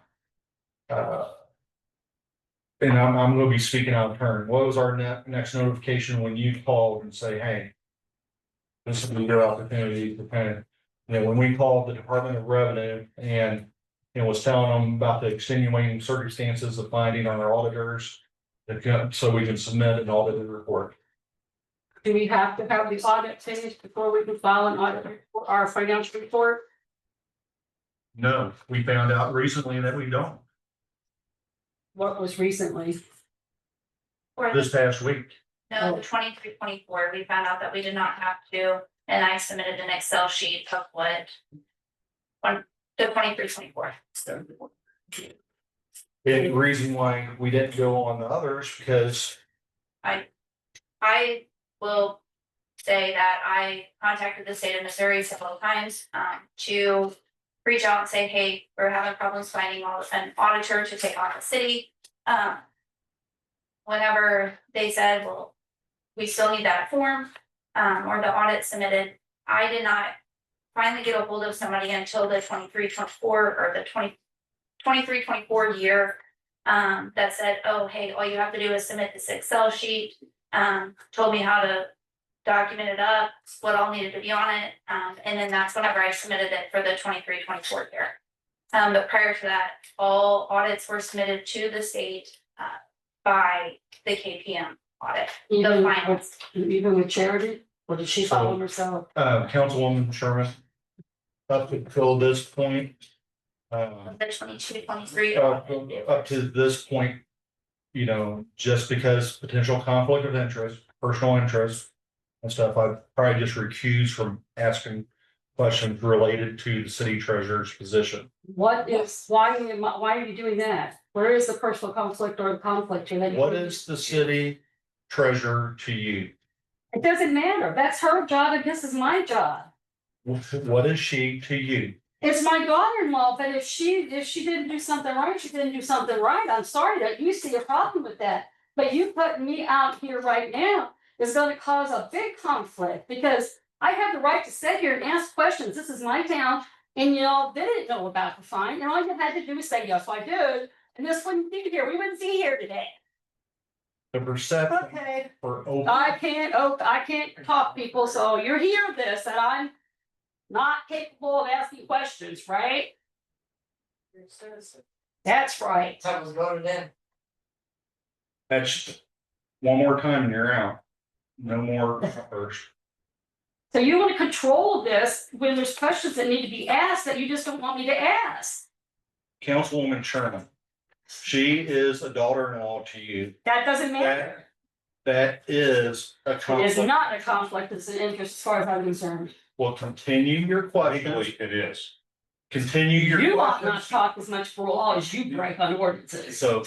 I'm gonna be speaking out of turn, what was our next notification when you called and say, hey, this is your opportunity to kind of, when we called the Department of Revenue and was telling them about the extenuating circumstances of finding our auditors, so we can submit an audited report. Do we have to have the audit finished before we can file an audit report, our financial report? No, we found out recently that we don't, What was recently? Or this past week. no, the 23-24, we found out that we did not have to, and I submitted an Excel sheet of what. On the 23-24. And the reason why we didn't go on the others, because I will say that I contacted the state of Missouri several times, to reach out and say, hey, we're having problems finding an auditor to take on the city. Whenever they said, well, we still need that form, or the audit submitted, I did not finally get a hold of somebody until the 23-24 or the 23-24 year. That said, oh, hey, all you have to do is submit this Excel sheet, told me how to document it up, what all needed to be on it, and then that's whenever I submitted it for the 23-24 year. But prior to that, all audits were submitted to the state, by the KPM audit. Even, finance. even with Charity, or did she follow herself? Councilwoman Sherman, up until this point, The 22-23 up to this point, just because potential conflict of interest, personal interest and stuff, I'd probably just recuse from asking questions related to the city treasurer's position. What is, why are you doing that? Where is the personal conflict or the conflict here? that you- What is the city treasurer to you? It doesn't matter. That's her job and this is my job. What is she to you? It's my daughter-in-law, but if she didn't do something right, she didn't do something right. I'm sorry that you see a problem with that. But you putting me out here right now is gonna cause a big conflict because I have the right to sit here and ask questions. This is my town. And y'all didn't know about the fine, and all you had to do was say, yes, I did, and this wouldn't be here, we wouldn't be here today. The perception Okay. for open. I can't talk people, so you're hearing this, that I'm not capable of asking questions, right? That's right. That was voted in. That's one more time and you're out. No more first. So you wanna control this when there's questions that need to be asked that you just don't want me to ask. Councilwoman Sherman, she is a daughter-in-law to you. That doesn't matter. That is a It is conflict. not a conflict, it's an interest as far as I'm concerned. Well, continue your questions. Legally, it is. Continue your You ought not questions. talk as much for law as you break on ordinances. So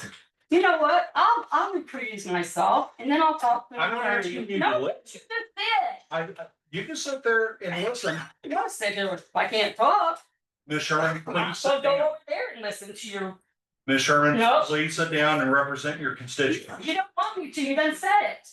You know what? I'll reprise myself and then I'll talk. I'm not asking you to No, do you it. just did. you can sit there and listen. You don't say there, if I can't talk, Ms. Sherman, please so sit go down. over there and listen to your, Ms. Sherman, No. please sit down and represent your constituents. you don't want me to, you done said it.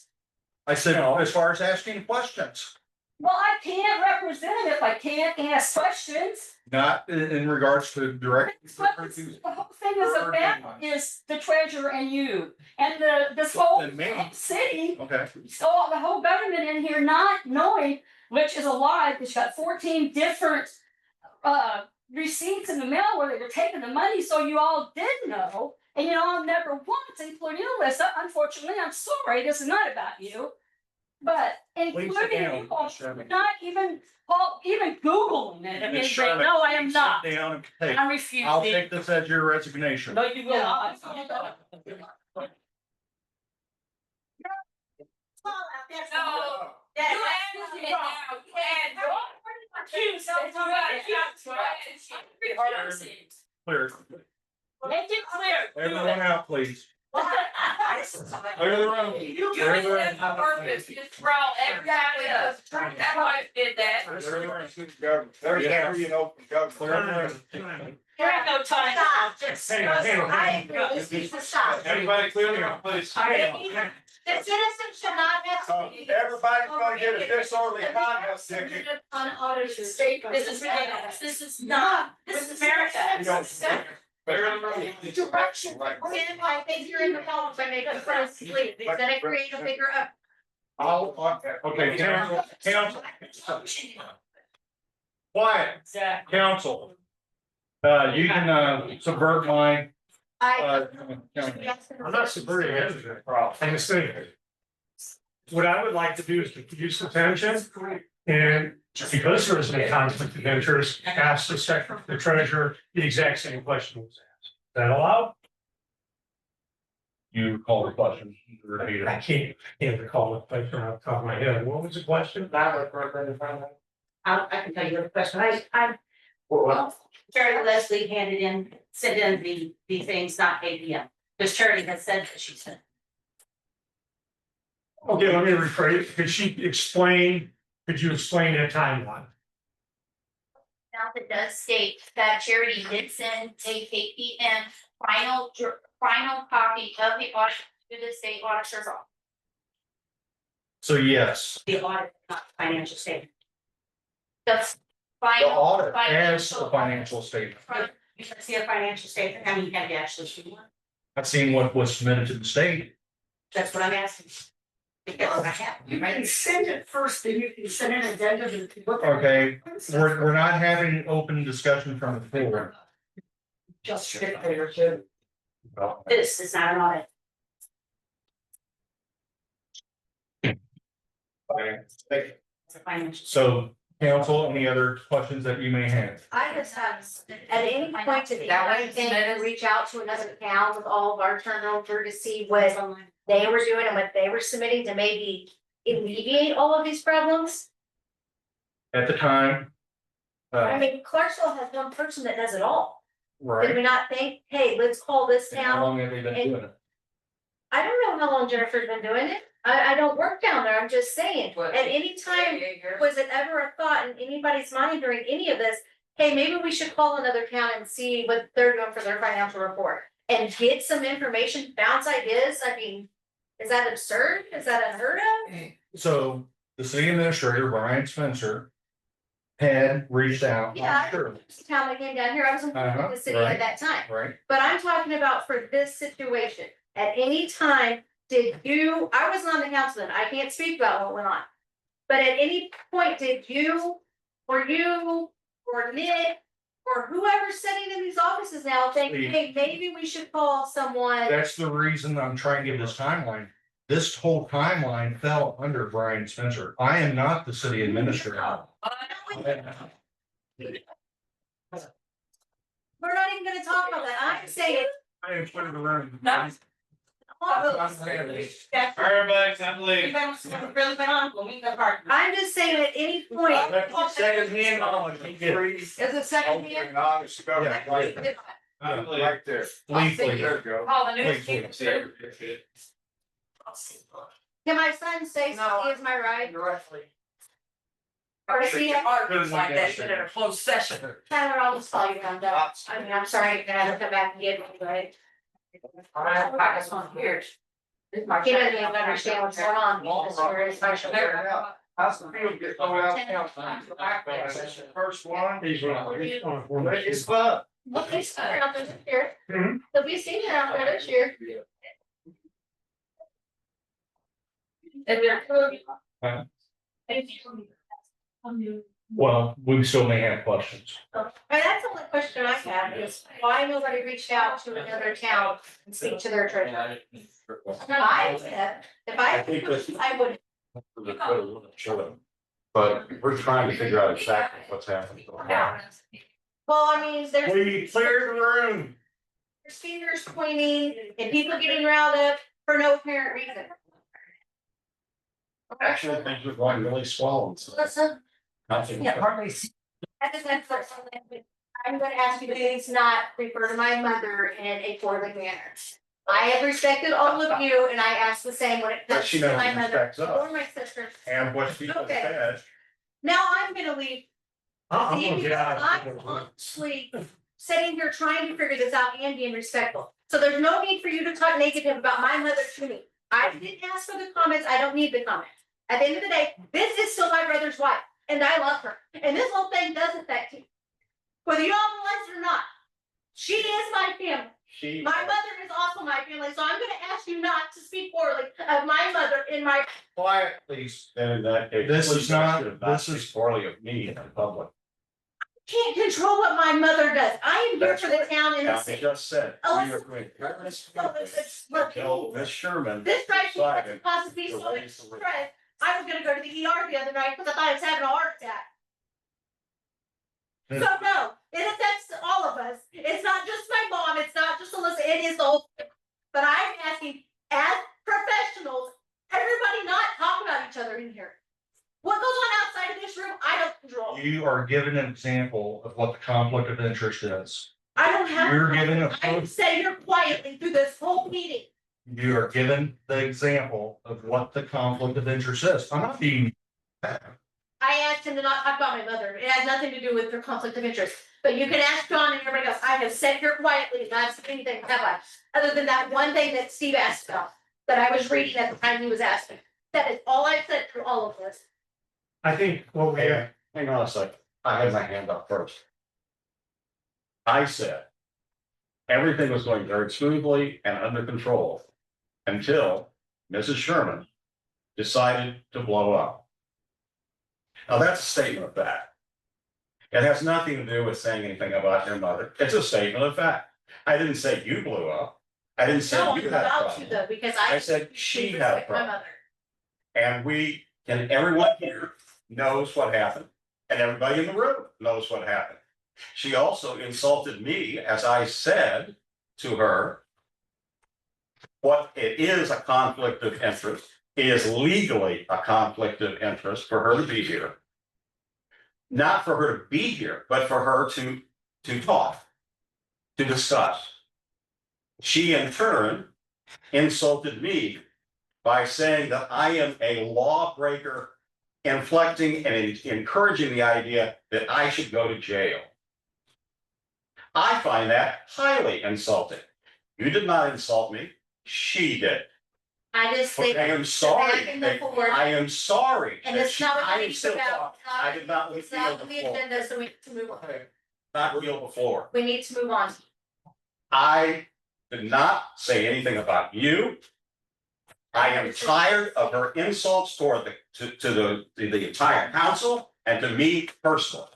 I said, as far as asking questions, Well, I can't represent it if I can't ask questions. not in regards to direct. That's what the whole thing is about, is the treasurer and you, and this whole And me. city. Okay, So the whole government in here not knowing, which is a lie, it's got 14 different receipts in the mail where they were taking the money, so you all did know. And I've never once, including Alyssa, unfortunately, I'm sorry, this is not about you. But including down, you all, Ms. Sherman. not even Googling it, and Ms. saying, Sherman, no, I am please not. sit down and take- I'm I'll refusing. take this as your resignation. No, you will not. Clear. Make it clear. Everyone out, please. Clear the room. You do it on purpose, you throw every time we go. That's why I did that. There's every, There ain't no time. Stop, just, Hang on, hang on. I agree, this needs to stop. Everybody clear the room, please. The citizens should not have. Everybody's gonna get a disorderly conduct ticket. Unaudited statement. This is ridiculous. This is not, this is America. Clear the room. Direction, stand by, figure in the phone, if I make a first sleep, it's gonna create a bigger up. Okay, council. Quiet, council. You can subvert my, I. I'm not subverting anything. I'm just saying. What I would like to do is to use the attention and because there is no conflict of interest, ask the treasurer the exact same question was asked. Is that allowed? You call the question, repeat I it. can't recall it right from the top of my head. What was the question? I can tell you the question. Well, Charity Leslie sent in the things, not ABM. Because Charity has said that she sent. Okay, let me rephrase. Could you explain that timeline? Now, it does state that Charity did send a KPM final copy of the audit to the state auditor's office. So yes, The audit, not financial statement. The the final. audit as the financial statement. You can see a financial statement. I mean, have you actually seen one? I've seen what was submitted to the state. That's what I'm asking. Because I have. You can send it first, then you can send an addendum. Okay, we're not having open discussion from the floor. Just this is not an audit. It's a financial. So, council, any other questions that you may have? I just have, at any point, did anybody think to reach out to another town with all of our turnover to see what they were doing and what they were submitting to maybe alleviate all of these problems? At the time. I mean, Clarksville has one person that does it all. Did Right, we not think, hey, let's call this and how town? long have they been doing it? I don't know how long Jennifer's been doing it. I don't work down there. I'm just saying. At any time, was it ever a thought in anybody's mind during any of this? Hey, maybe we should call another town and see what they're doing for their financial report and get some information, bounce ideas. I mean, is that absurd? Is that unheard of? So, the city administrator, Brian Spencer. Had reached out, Yeah. I'm sure, It's the town that came down here. I was in the city at right. that time. right? But I'm talking about for this situation, at any time, did you, I wasn't on the council then, I can't speak about what went on. But at any point, did you, or Nick, or whoever's sitting in these offices now think, hey, maybe we should call someone? That's the reason I'm trying to give this timeline. This whole timeline fell under Brian Spencer. I am not the city administrator. We're not even gonna talk about that, I'm saying. I am putting the room. Everybody's not You leaving. guys really been on, we'll meet in the park. I'm just saying at any point. Second hand on it. Is it second hand? Open, honest, go, Yeah. right there. Legally. There you go. Call the Wait, news. Can my son say, No. is my ride? Directly. Or see it? Arguments like that shit in a closed session. Tyler, I'll just call you around up. I mean, I'm sorry, you're gonna have to come back and get me, but. I just want to hear it. He doesn't even understand what's going on, this is very special. How's the field get thrown out? First one. He's on for me. It's fun. Well, they started out there this year. Mhm. So we seen it out there this year. And Huh? Well, we still may have questions. that's the only question I have is why nobody reached out to another town and speak to their treasurer? I said, if I would. But we're trying to figure out exactly what's happening. Well, I mean, there's. We cleared the room. There's fingers pointing and people getting riled up for no apparent reason. Actually, things are going really swell. Listen, Nothing. hardly. I just have something, I'm gonna ask you to please not refer to my mother in a poorly manner. I have respected all of you and I ask the same when it But comes she to never my mother respects us. or my sister. And what she Okay. said, Now I'm gonna leave. I'm See, gonna get because out I'm of here. honestly sitting here trying to figure this out and being respectful. So there's no need for you to talk negative about my mother to me. I didn't ask for the comments, I don't need the comments. At the end of the day, this is still my brother's wife, and I love her, and this whole thing does affect you. Whether you all realize it or not, she is my family. She. My mother is also my family, so I'm gonna ask you not to speak poorly of my mother in my. Quiet, please. Then in that case. This is please not- should this speak is- poorly of me in public. Can't control what my mother does. I am here That's for the what town and the County city. just said. Oh, We it's- agree. Look, Ms. Sherman. this drives me decided to cause me to so much raise the- stress. I was gonna go to the ER the other night because I thought I was having a heart attack. So no, it affects all of us. It's not just my mom, it's not just Alyssa, it is the whole. But I'm asking, as professionals, everybody not talk about each other in here. What goes on outside of this room, I don't control. You are giving an example of what the conflict of interest is. I don't have. You're giving a- I sat here quietly through this whole meeting. You are given the example of what the conflict of interest is. I'm not being. I asked him to not talk about my mother. It has nothing to do with their conflict of interest. But you can ask John and everybody else. I have sat here quietly and not said anything, have I? Other than that one thing that Steve asked about, that I was reading at the time he was asking. That is all I've said through all of this. I think what we have, Hey, hang on a second. I had my hand up first. I said everything was going very smoothly and under control until Mrs. Sherman decided to blow up. Now, that's a statement of fact. It has nothing to do with saying anything about your mother. It's a statement of fact. I didn't say you blew up. I didn't say No, you I'm had a about to problem. though, because I I. said she please had a respect my problem. mother. And everyone here knows what happened, and everybody in the room knows what happened. She also insulted me, as I said to her, what it is a conflict of interest, it is legally a conflict of interest for her to be here. Not for her to be here, but for her to talk, to discuss. She in turn insulted me by saying that I am a lawbreaker, inflecting and encouraging the idea that I should go to jail. I find that highly insulting. You did not insult me, she did. I just I think. am sorry, Back and forth. I am sorry. And that it's not what I the am meeting's still about. talking. I did not It's reveal not the on the floor. agenda, so we need to move on. Not real before. We need to move on. I did not say anything about you. I am tired of her insults toward the entire council and to me personally.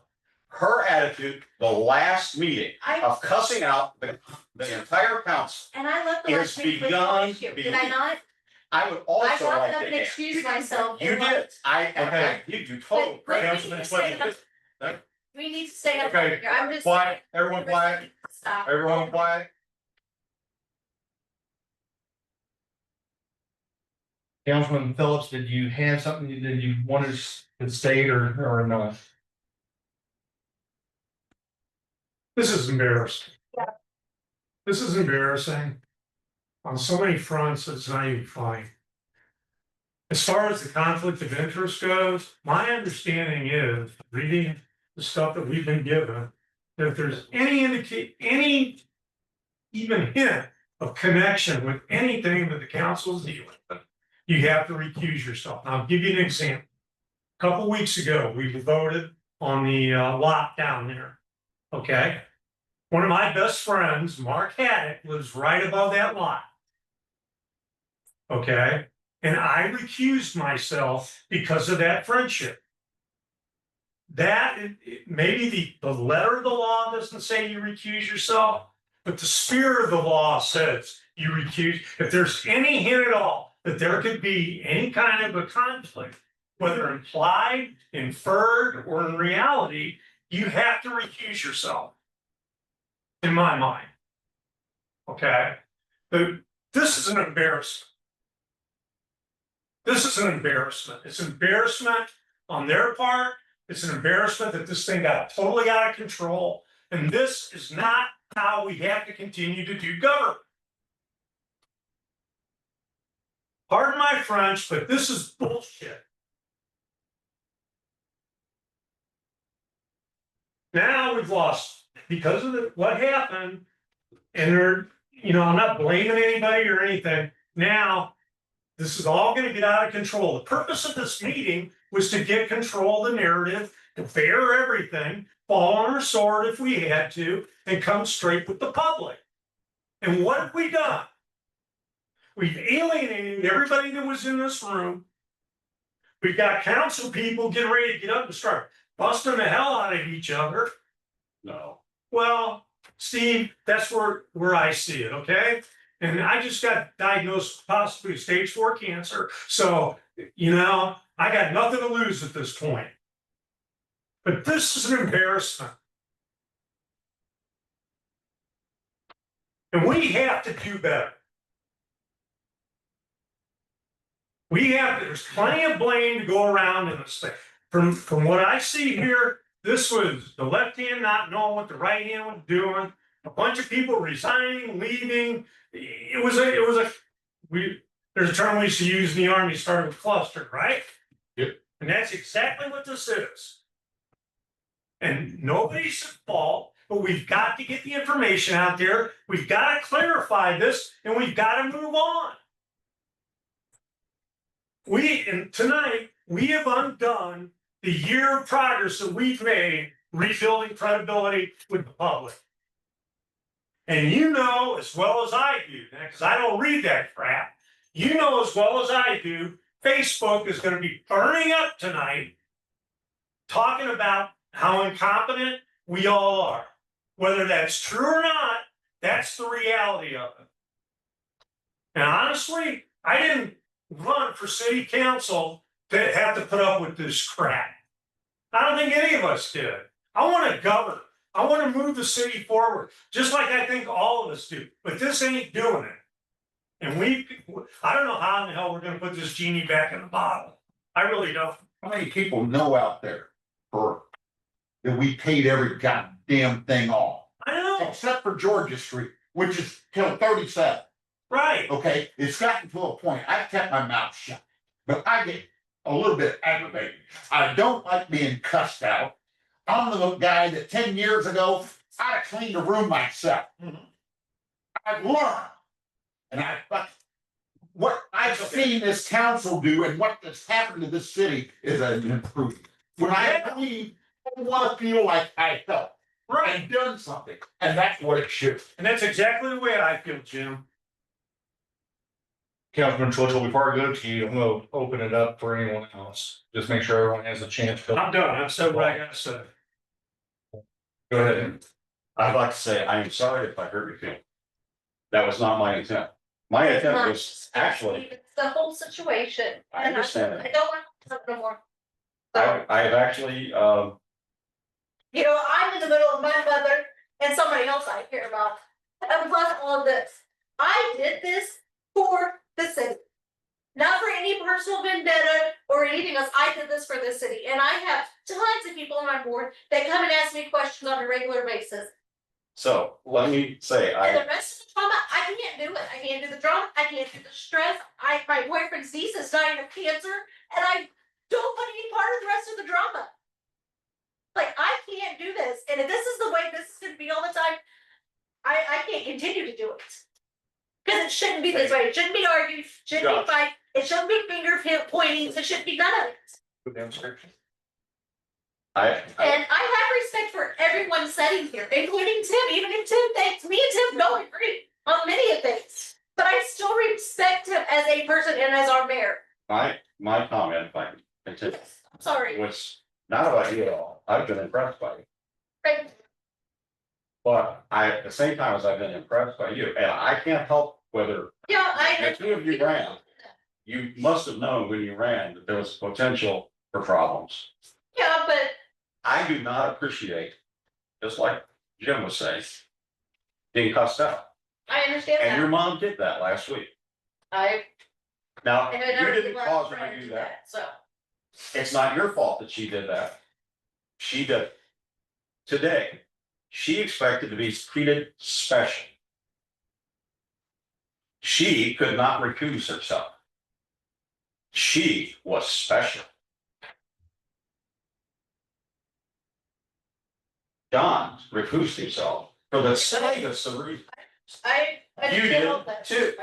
Her attitude, the last meeting of cussing out the entire council, And I left the It's last meeting with no beyond issue, did belief. I not? I would I also brought like it up to and add. excused myself. You did, Okay. you do total. But we need Councilman to stay Clinton. up. We need to stay up Okay, here, I'm just. Quiet, everyone quiet, Stop. everyone quiet. Councilman Phillips, did you have something that you wanted to state or not? this is embarrassing. Yeah. This is embarrassing. On so many fronts, it's not even funny. As far as the conflict of interest goes, my understanding is, reading the stuff that we've been given, that if there's any even hint of connection with anything that the council is dealing with, you have to recuse yourself. And I'll give you an example. A couple weeks ago, we voted on the lot down there. Okay? One of my best friends, Mark Haddock, lives right above that lot. Okay? And I recused myself because of that friendship. That, maybe the letter of the law doesn't say you recuse yourself, but the spirit of the law says you recuse. If there's any hint at all that there could be any kind of a conflict, whether implied, inferred, or in reality, you have to recuse yourself. In my mind. Okay? But this is an embarrassment. This is an embarrassment. It's embarrassment on their part. It's an embarrassment that this thing got totally out of control. And this is not how we have to continue to do government. Pardon my French, but this is bullshit. Now we've lost because of what happened. And they're, I'm not blaming anybody or anything. Now, this is all gonna get out of control. The purpose of this meeting was to get control of the narrative, to bear everything, fall on our sword if we had to, and come straight with the public. And what have we done? We've alienated everybody that was in this room. We've got council people getting ready to get up and start busting the hell out of each other. No. Well, Steve, that's where I see it, okay? And I just got diagnosed with possibly stage 4 cancer. So, I got nothing to lose at this point. But this is an embarrassment. And we have to do better. There's plenty of blame to go around in this thing. From what I see here, this was the left hand not knowing what the right hand was doing, a bunch of people resigning, leaving. There's a term we used to use in the Army, started with cluster, right? Yep. And that's exactly what this is. And nobody's at fault, but we've got to get the information out there. We've got to clarify this, and we've got to move on. And tonight, we have undone the year of progress that we've made rebuilding credibility with the public. And you know as well as I do, because I don't read that crap, you know as well as I do, Facebook is going to be burning up tonight, talking about how incompetent we all are. Whether that's true or not, that's the reality of it. And honestly, I didn't run for city council to have to put up with this crap. I don't think any of us did. I want to govern. I want to move the city forward, just like I think all of us do. But this ain't doing it. And I don't know how in the hell we're going to put this genie back in the bottle. I really don't. How many people know out there that we paid every goddamn thing off? I know. Except for Georgia Street, which is till 37. Right. Okay, it's gotten to a point, I've kept my mouth shut, but I get a little bit aggravated. I don't like being cussed out. I'm the guy that 10 years ago, I'd have cleaned the room myself. I've learned. And what I've seen this council do and what has happened to this city is an improvement. When I clean, I want to feel like I helped. Right. And done something, and that's what it should. And that's exactly the way I feel, Jim. Councilman Churchill, before I go to you, I'm gonna open it up for anyone else. Just make sure everyone has a chance to. I'm done. I've said what I gotta say. Go ahead. I'd like to say, I am sorry if I hurt your feelings. That was not my intent. My intent was actually, It's the whole situation. I And understand I it. don't want to talk no more. So, I have actually, I'm in the middle of my mother and somebody else I care about. And plus all of this. I did this for the city. Not for any personal vendetta or anything else. I did this for the city. And I have tons of people on my board that come and ask me questions on a regular basis. so let me say, And the rest of the drama, I can't do it. I can't do the drama. I can't do the stress. My boyfriend's niece is dying of cancer, and I don't want any part of the rest of the drama. Like, I can't do this. And if this is the way this is gonna be all the time, I can't continue to do it. Because it shouldn't be this way. It shouldn't be argued, shouldn't be fight, it shouldn't be finger pointing, it shouldn't be none of it. I, And I have respect for everyone sitting here, including Tim, even if Tim thinks me and Tim don't agree on many of things. But I still respect him as a person and as our mayor. my comment, if I can continue, Yes, I'm sorry. was not about you at all. I've been impressed by you. Right. But at the same time as I've been impressed by you, and I can't help whether Yeah, the two of you ran. You must have known when you ran that there was potential for problems. Yeah, but I do not appreciate, just like Jim was saying, being cussed out. I understand And your that. mom did that last week. I Now, have you never didn't been cause her trying to to do that. so. It's not your fault that she did that. She did it. Today, she expected to be treated special. She could not recuse herself. She was special. John recused himself for the slightest of reasons. I You did too.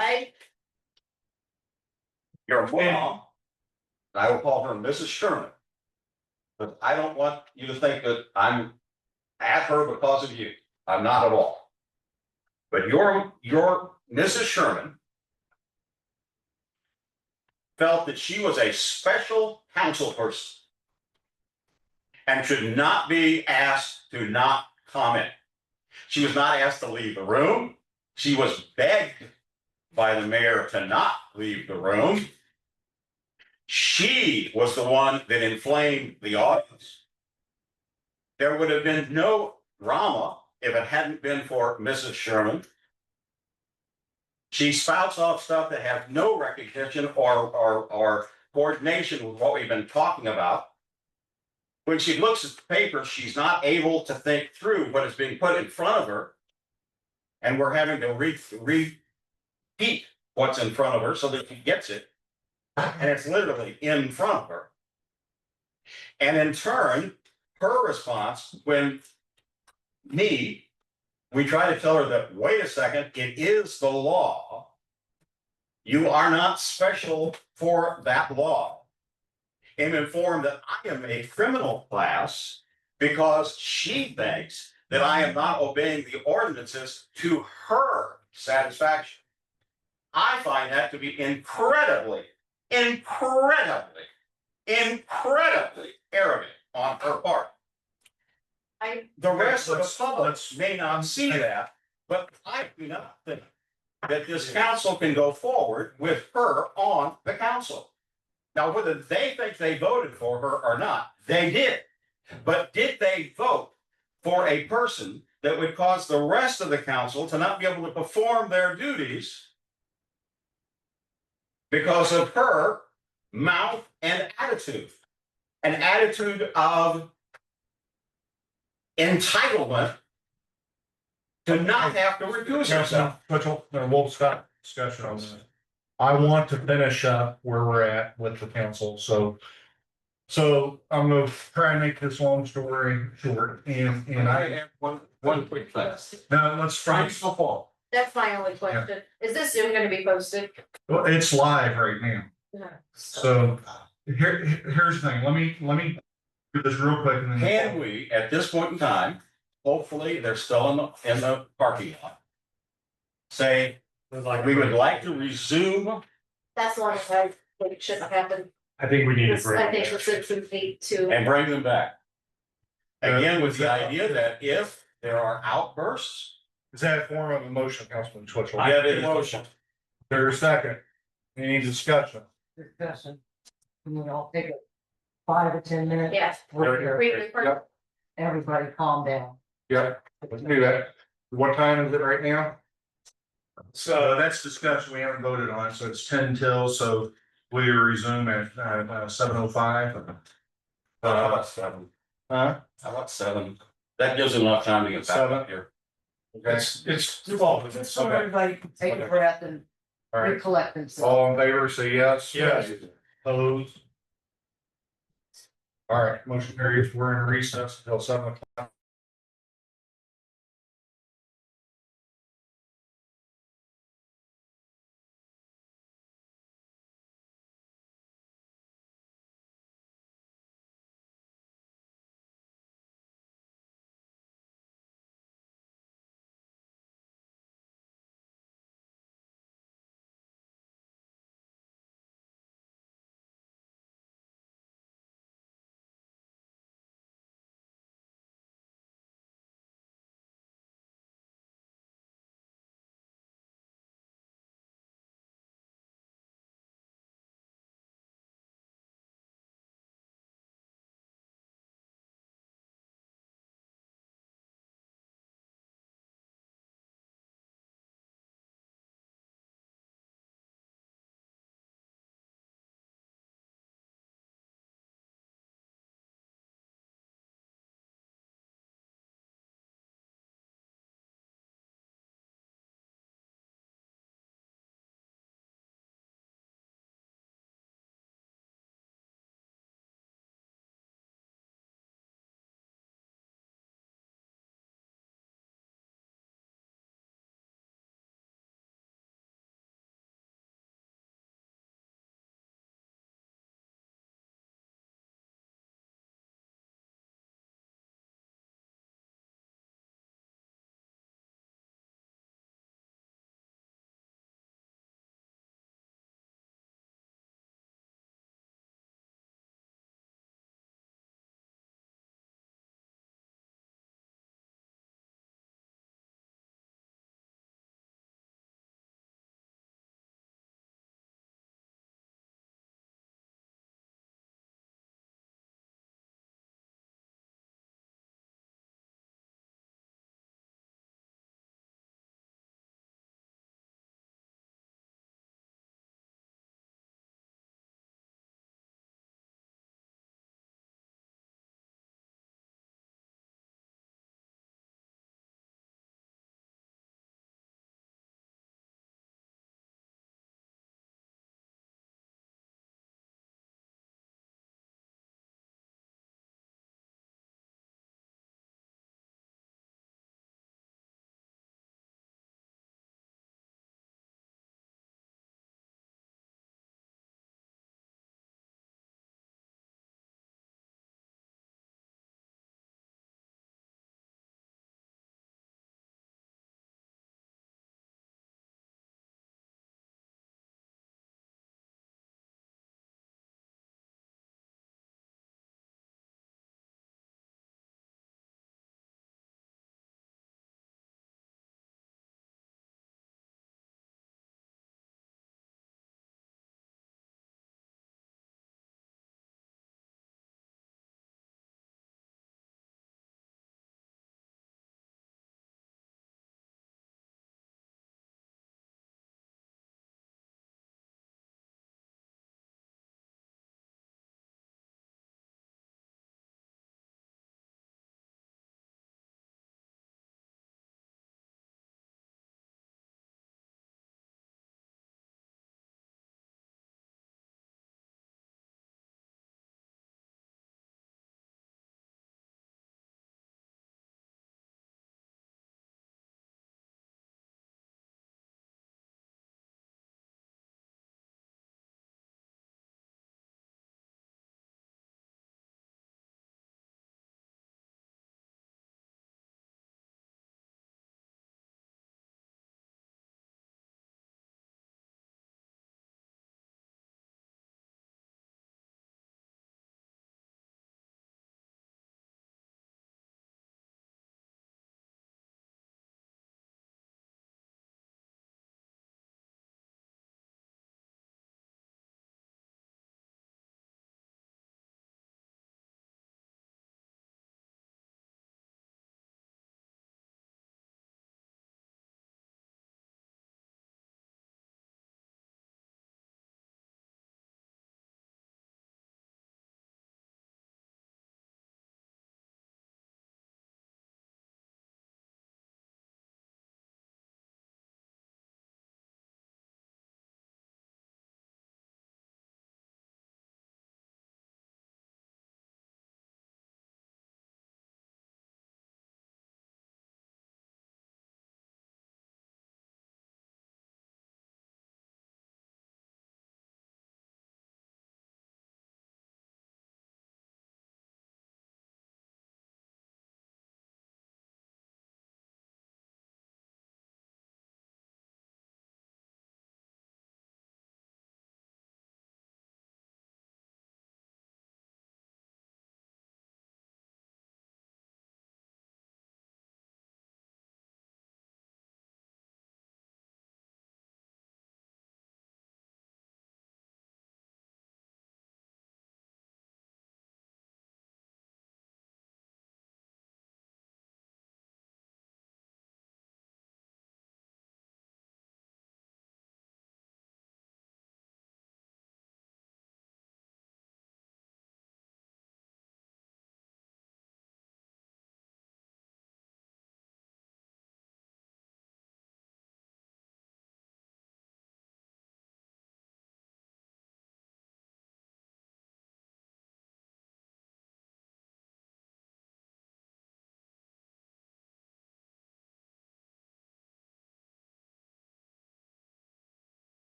Your mom, and I will call her Mrs. Sherman. But I don't want you to think that I'm at her because of you. I'm not at all. But your Mrs. Sherman felt that she was a special council person and should not be asked to not comment. She was not asked to leave the room. She was begged by the mayor to not leave the room. She was the one that inflamed the audience. There would have been no drama if it hadn't been for Mrs. Sherman. She spouts off stuff that has no recognition or coordination with what we've been talking about. When she looks at the paper, she's not able to think through what is being put in front of her. And we're having to repeat what's in front of her so that she gets it. And it's literally in front of her. And in turn, her response when we try to tell her that, wait a second, it is the law. You are not special for that law. I'm informed that I am a criminal class because she thinks that I am not obeying the ordinances to her satisfaction. I find that to be incredibly arrogant on her part. The rest of the public may not see that, but I do not think that this council can go forward with her on the council. Now, whether they think they voted for her or not, they did. But did they vote for a person that would cause the rest of the council to not be able to perform their duties because of her mouth and attitude? An attitude of entitlement to not have to recuse herself. Councilman Mitchell, we'll stop discussion on this. I want to finish up where we're at with the council, so I'm gonna try and make this long story short, and I I, have one quick thing. now, let's try. That's my only question. Is this Zoom gonna be posted? Well, it's live right now, No. so here's the thing, let me do this real quick and then. Can we, at this point in time, hopefully they're still in the parking lot, say, we would like to resume. That's the one that I think shouldn't have happened. I think we need to This, break. I think the citizens need to. And bring them back. Again, with the idea that if there are outbursts, Is that a form of emotion, Councilman Twitchell? I have an emotion. There's a second, any discussion? Discussion. And then I'll take a 5 or 10 minutes. Yes. Break. Yep. Everybody calm down. Yeah, let's do that. What time is it right now? So that's discussion, we haven't voted on, so it's 10 till, so we resume at 7:05. How about seven? Huh? How about seven? That gives them enough time to get back up Seven. here. Okay, It's 12 minutes. Just so Okay. everybody can take Okay. a breath and all right, recollect themselves. all in favor, say yes. Yes. Opposed? All right, motion carries, we're in recess until 7:00.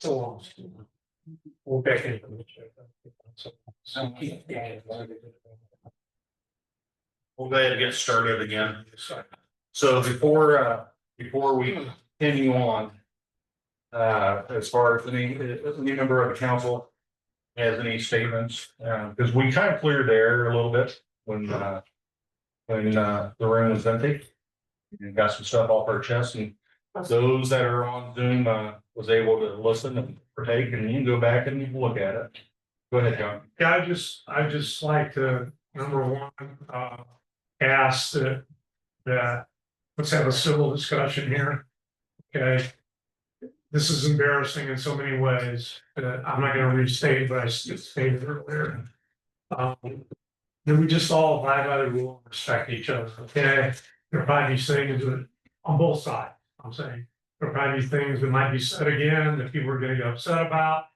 So long. We'll back in. We'll go ahead and get started again. So before we continue on, as far as any member of the council has any statements, because we kind of cleared the air a little bit when the room was empty. And got some stuff off our chest, and those that are on Zoom, was able to listen and partake, and you can go back and look at it. Go ahead, John. Yeah, I just like to, number one, ask that, let's have a civil discussion here. Okay. This is embarrassing in so many ways, that I'm not gonna restate what I stated earlier. Then we just all abide by the rule, and respect each other, okay? There'll probably be things that, on both sides, I'm saying, there'll probably be things that might be said again, that people are gonna get upset about.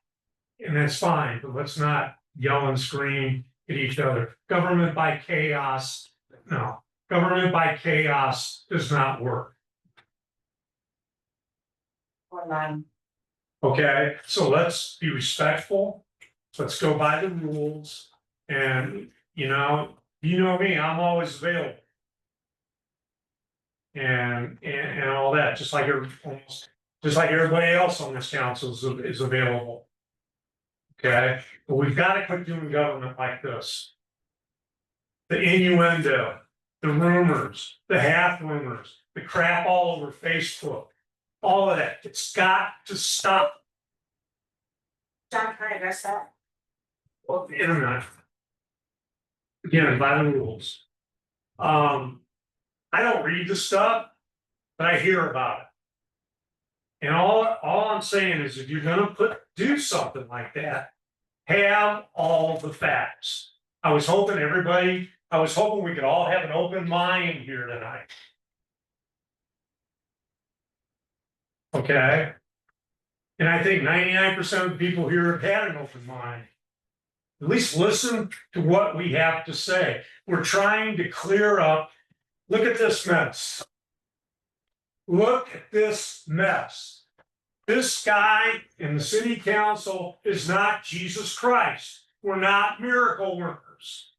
And that's fine, but let's not yell and scream at each other. Government by chaos, no, government by chaos does not work. Okay, so let's be respectful. Let's go by the rules. And, you know me, I'm always available. And all that, just like everybody else on this council is available. Okay, but we've got to quit doing government like this. The innuendo, the rumors, the half rumors, the crap all over Facebook, all of that, it's got to stop. John, can I address that? Well, the internet. Again, by the rules. I don't read the stuff, but I hear about it. And all I'm saying is if you're gonna do something like that, have all the facts. I was hoping we could all have an open mind here tonight. Okay? And I think 99% of the people here have had an open mind. At least listen to what we have to say. We're trying to clear up. Look at this mess. Look at this mess. This guy in the city council is not Jesus Christ. We're not miracle workers.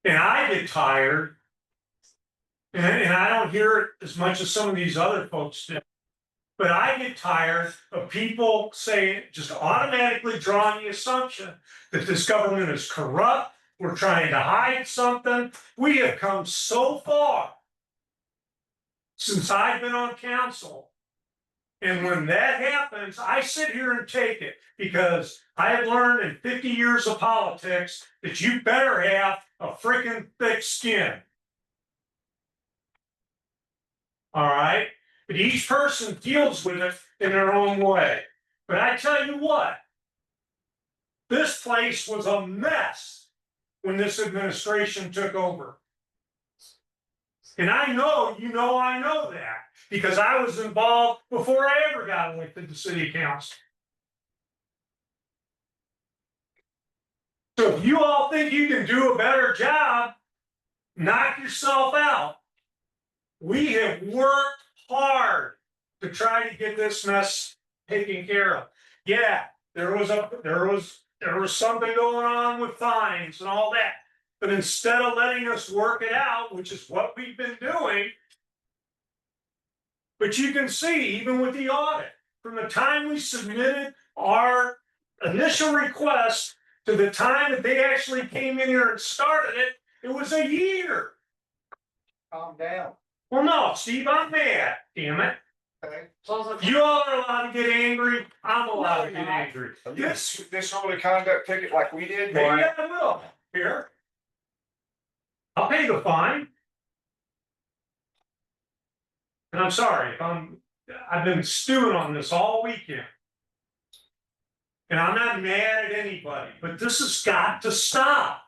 And I get tired, and I don't hear it as much as some of these other folks do. But I get tired of people saying, just automatically drawing the assumption that this government is corrupt, we're trying to hide something. We have come so far since I've been on council. And when that happens, I sit here and take it because I have learned in 50 years of politics that you better have a freaking thick skin. All right? But each person deals with it in their own way. But I tell you what, this place was a mess when this administration took over. And I know that because I was involved before I ever got elected to city council. So if you all think you can do a better job, knock yourself out. We have worked hard to try to get this mess taken care of. Yeah, there was something going on with fines and all that. But instead of letting us work it out, which is what we've been doing, but you can see, even with the audit, from the time we submitted our initial request to the time that they actually came in here and started it, it was a year. Calm down. Well, no, Steve, I'm mad, damn it. Okay. You all are allowed to get angry, I'm allowed to get angry. This, Disorderly conduct ticket like we did. maybe I will, here. I'll pay the fine. And I'm sorry, if I've been stewing on this all weekend. And I'm not mad at anybody, but this has got to stop.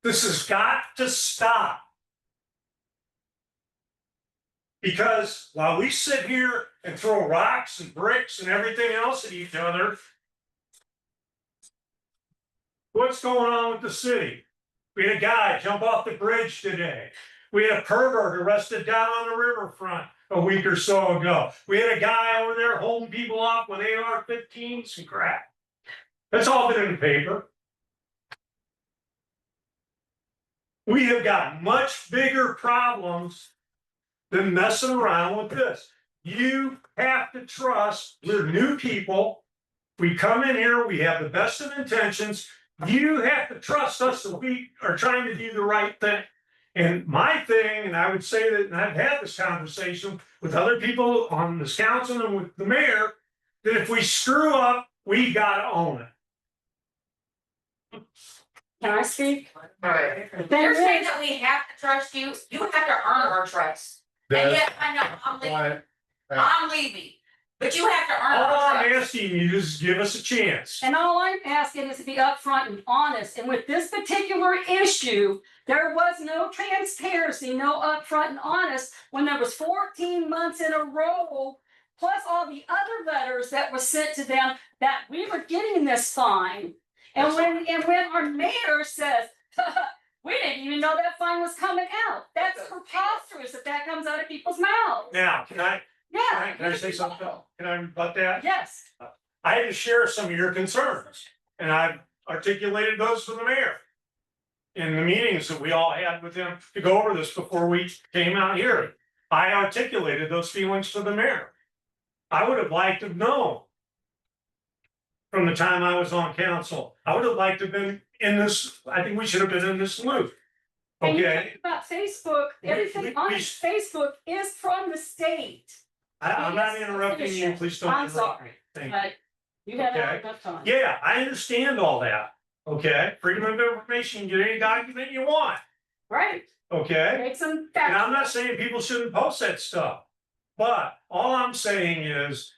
This has got to stop. Because while we sit here and throw rocks and bricks and everything else at each other, What's going on with the city? We had a guy jump off the bridge today. We had a pervert arrested down on the riverfront a week or so ago. We had a guy over there holding people up with AR-15s and crap. That's all been in the paper. We have got much bigger problems than messing around with this. You have to trust, we're new people. We come in here, we have the best of intentions. You have to trust us that we are trying to do the right thing. And my thing, and I would say that, and I've had this conversation with other people on this council and with the mayor, that if we screw up, we gotta own it. Can I speak? You're saying that we have to trust you, you have to earn our trust. And yet, I know, I'm leaving, but you have to earn All our I'm trust. asking you is give us a chance. And all I'm asking is to be upfront and honest, and with this particular issue, there was no transparency, no upfront and honest, when there was 14 months in a row, plus all the other letters that were sent to them that we were getting this fine. And when our mayor says, we didn't even know that fine was coming out, that's preposterous if that comes out of people's mouths. Now, can I Yeah. say something? Can I rebut that? Yes. I had to share some of your concerns, and I've articulated those to the mayor. In the meetings that we all had with him to go over this before we came out here, I articulated those feelings to the mayor. I would have liked to have known from the time I was on council. I would have liked to have been in this, I think we should have been in this loop. And you Okay, think about Facebook, everything on Facebook is from the state. I'm not interrupting you, please don't I'm interrupt me. sorry, Thank you. but you had Okay. enough time. Yeah, I understand all that, okay? Freedom of information, you get any document you want, Right, okay? make some And I'm not facts. saying people shouldn't post that stuff. But all I'm saying is,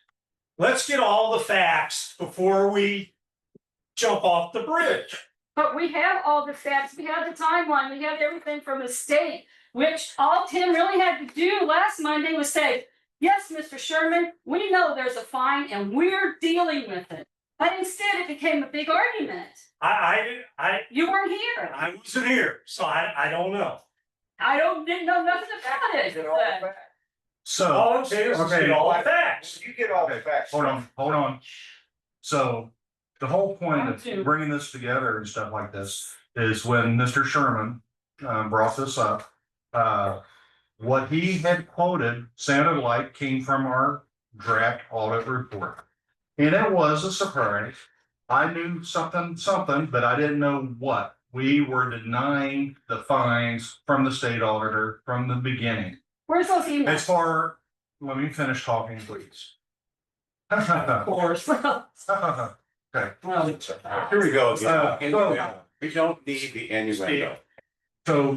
let's get all the facts before we jump off the bridge. But we have all the facts, we have the timeline, we have everything from the state, which all Tim really had to do last Monday was say, yes, Mr. Sherman, we know there's a fine and we're dealing with it. But instead it became a big argument. You weren't here. I wasn't here, so I don't know. Didn't know nothing about it. but- So, All I'm saying is, let's get all the facts. You get all the facts. hold on. So the whole point Round two. of bringing this together and stuff like this is when Mr. Sherman brought this up. What he had quoted sounded like came from our draft audit report. And it was a surprise. I knew something, but I didn't know what. We were denying the fines from the state auditor from the beginning. Where's those As emails? far, let me finish talking, please. Of course. Okay, Well, Here we go so- again. We don't need the innuendo. so,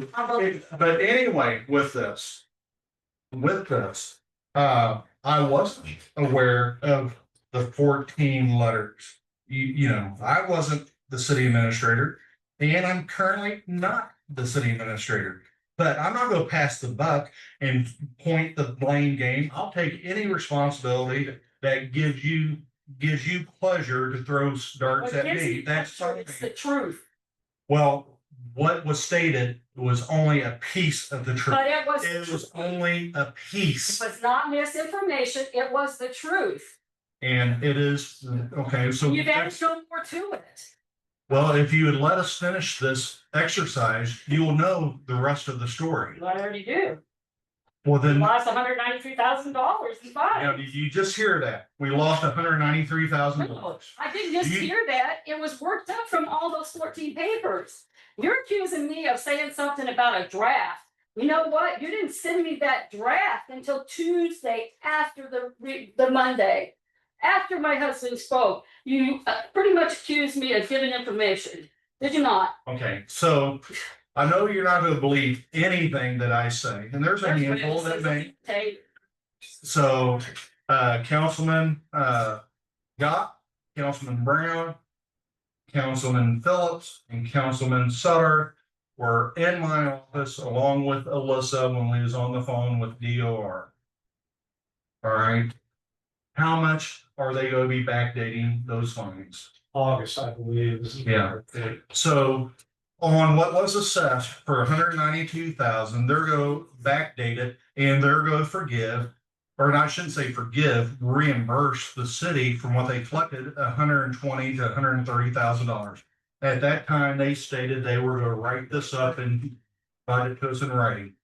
but anyway, with this, I wasn't aware of the 14 letters. You know, I wasn't the city administrator, and I'm currently not the city administrator. But I'm not gonna pass the buck and point the blame game. I'll take any responsibility that gives you pleasure to throw darts at me. That's It's the truth, well, what was stated was only a piece of the truth. but it was, It was it only a piece, was not misinformation, it was the truth. and it is, okay, so. You've added no more to it. Well, if you would let us finish this exercise, you will know the rest of the story. I already do. Well, then, Lost $193,000 in you know, fines. did you just hear that? We lost $193,000. I didn't just You- hear that, it was worked up from all those 14 papers. You're accusing me of saying something about a draft. You know what? You didn't send me that draft until Tuesday after the Monday. After my husband spoke, you pretty much accused me of giving information. Did you not? Okay, so I know you're not gonna believe anything that I say, and there's a handful that may. Tape. So, Councilman, Gott, Councilman Brown, Councilman Phillips, and Councilman Sutter were in my office along with Alyssa when we was on the phone with DOR. All right, how much are they gonna be backdating those fines? August, I believe. This is- Yeah. So on what was assessed for 192,000, they're go backdate it and they're go forgive, or I shouldn't say forgive, reimburse the city from what they collected, $120,000 to $130,000. At that time, they stated they were gonna write this up and provide it to us in writing.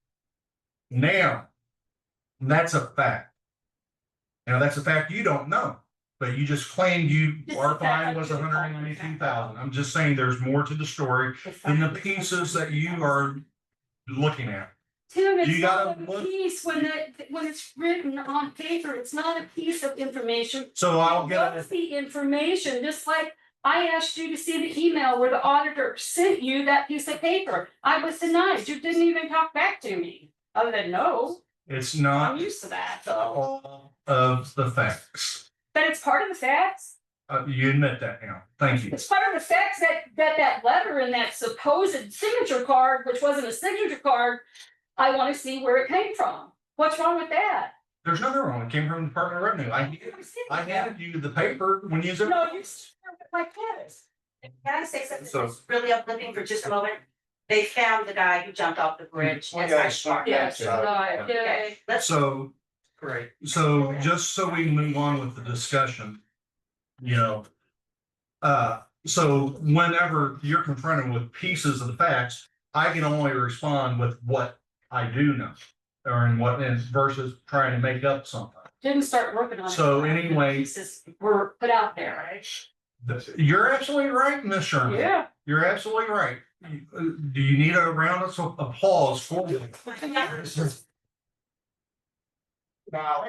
Now, that's a fact. Now, that's a fact you don't know, but you just claimed our fine was 192,000. I'm just saying there's more to the story than the pieces that you are looking at. Tim, it's You gotta not a look- piece when it's written on paper, it's not a piece of information. So I'll get What's it. the information, just like I asked you to see the email where the auditor sent you that piece of paper. I was denied, you didn't even talk back to me, other than no, It's I'm not used to that, so. all of the facts. But it's part of the facts, You admit that now. Thank you. it's part of the facts that letter and that supposed signature card, which wasn't a signature card. I wanna see where it came from, what's wrong with that? There's nothing wrong. It came from the Department of Revenue. I handed you the paper when you said. No, you like this. Can I say something So- that's really uplifting for just a moment? They found the guy who jumped off the bridge. Oh, as yeah, I sparked. Yes, Yeah. right, Okay, yeah. let's, So, Great. so just so we move on with the discussion, you know. So whenever you're confronted with pieces of the facts, I can only respond with what I do know. Or in what, and versus trying to make up something. Didn't start working on it. So anyway- Pieces were put out there, right? You're absolutely right, Miss Sherman. Yeah. You're absolutely right. Do you need a round of applause for you? Now,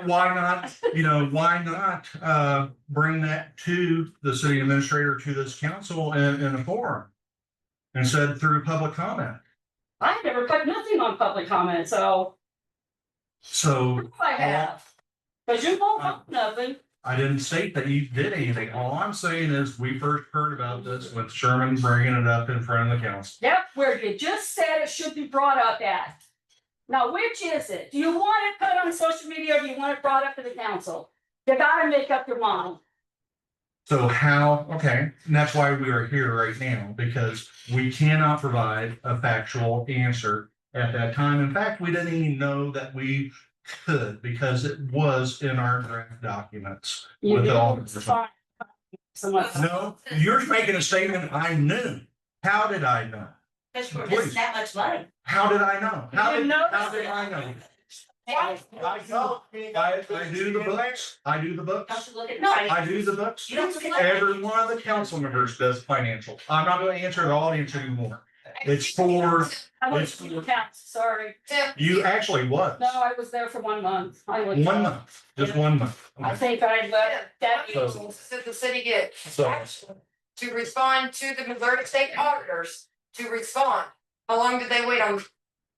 Why not, why not, bring that to the city administrator, to this council in a forum? Instead through public comment. I never put nothing on public comment, so So I have. Cause you won't put nothing. I didn't state that you did anything. All I'm saying is we first heard about this with Sherman bringing it up in front of the council. Yep, where you just said it should be brought up at. Now, which is it? Do you want it put on social media or do you want it brought up to the council? You gotta make up your mind. So how, okay, and that's why we are here right now, because we cannot provide a factual answer at that time. In fact, we didn't even know that we could, because it was in our draft documents. You With all- didn't find someone. No, you're making a statement I knew. How did I know? because we're Please. missing that much money. How did I know? How didn't did know how that? did I know? I I do the books. I do the Don't books. you look at. No, I do the books. You don't look at. Every one of the council members does financial. I'm not gonna answer the audience anymore. It's for, I was from the council, sorry. you actually was. No, I was there for 1 month. I was. 1 month, just 1 month. I think I let that. So- Did the city get So, action to respond to the Missouri State auditors to respond? How long did they wait on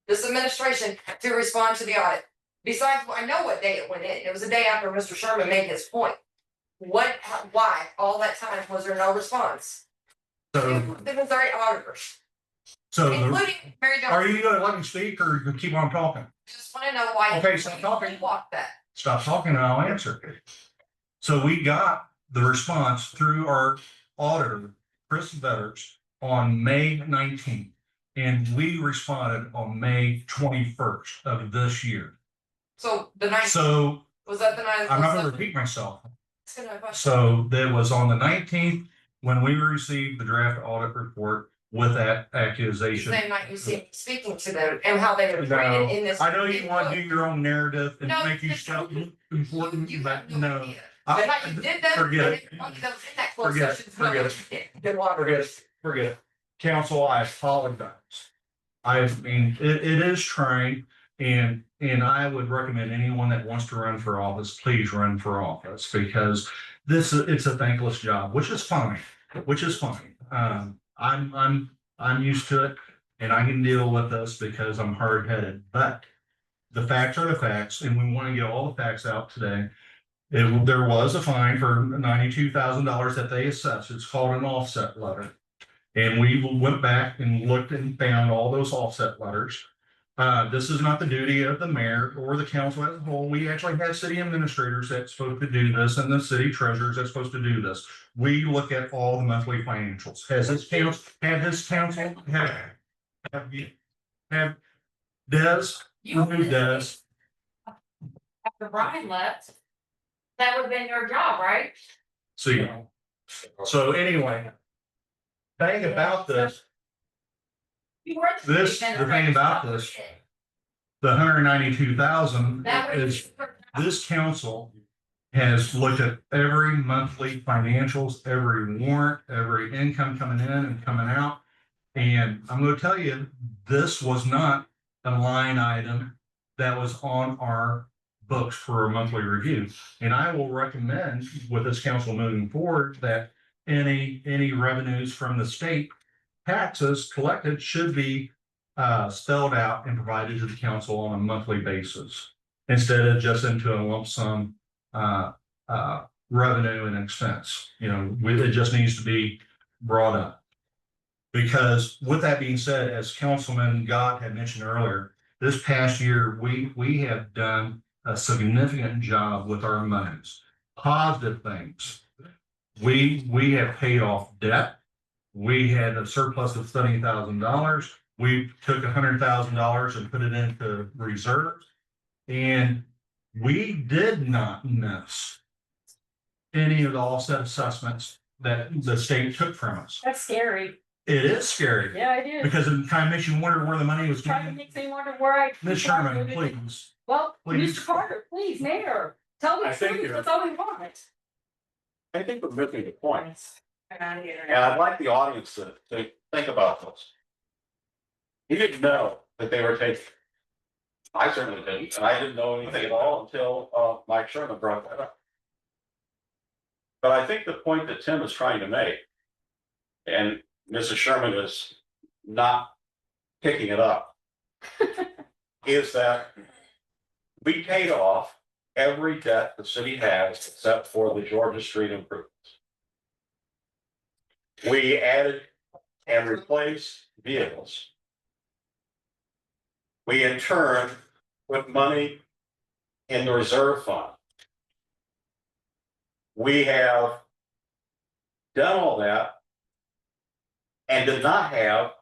this administration to respond to the audit? Besides, I know what day it went in. It was the day after Mr. Sherman made his point. Why all that time was there no response to so, the Missouri auditors, the- including Mary are Johnson? you gonna let me speak or you keep on talking? Just wanna know why. Okay, stop talking. you Walk that. Stop talking and I'll answer. So we got the response through our auditor, Chris Vetters, on May 19th. And we responded on May 21st of this year. So the night, So was that the night? I'm not gonna repeat myself. It's gonna have a- So that was on the 19th when we received the draft audit report with that accusation. Same night you see me speaking to them and how they were No, treated in this. I know you want to do your own narrative and No, make you you- sound important, You but have no. idea. The night you did that, Forget and it. everyone that was in that closed Forget it. session. Forget it. Then what? Forget it. Council, I apologize. I mean, it is trying and I would recommend anyone that wants to run for office, please run for office because it's a thankless job, which is fine, I'm used to it and I can deal with this because I'm hard headed, but the facts are the facts and we want to get all the facts out today. There was a fine for $92,000 that they assessed. It's called an offset letter. And we went back and looked and found all those offset letters. This is not the duty of the mayor or the council as a whole. We actually have city administrators that's supposed to do this and the city treasurers that's supposed to do this. We look at all the monthly financials. Has this council, who does? After Brian left, that would have been your job, right? See, so anyway. Thing about this, You were the the thing about this, the 192,000 That would. is, this council has looked at every monthly financials, every warrant, every income coming in and coming out. And I'm gonna tell you, this was not a line item that was on our books for a monthly review. And I will recommend with this council moving forward that any revenues from the state taxes collected should be spelled out and provided to the council on a monthly basis instead of just into a lump sum revenue and expense. You know, it just needs to be brought up. Because with that being said, as Councilman Gott had mentioned earlier, this past year, we have done a significant job with our monies, positive things. We have paid off debt. We had a surplus of $70,000. We took $100,000 and put it into reserves. And we did not miss any of the offset assessments that the state took from us. That's scary. It is scary Yeah, it is. because it kind of makes you wonder where the money was Trying to going. make me wonder where I. Ms. Sherman, please. Well, Please. Mr. Carter, please, Mayor, tell the I think truth, you're- that's all we want. I think we're missing the point. Around here. And I'd like the audience to think about this. He didn't know that they were taking. I certainly didn't, and I didn't know anything at all until Mike Sherman brought that up. But I think the point that Tim is trying to make, and Mrs. Sherman is not picking it up, is that we paid off every debt the city has except for the Georgia Street improvements. We added and replaced vehicles. We in turn put money in the reserve fund. We have done all that and did not have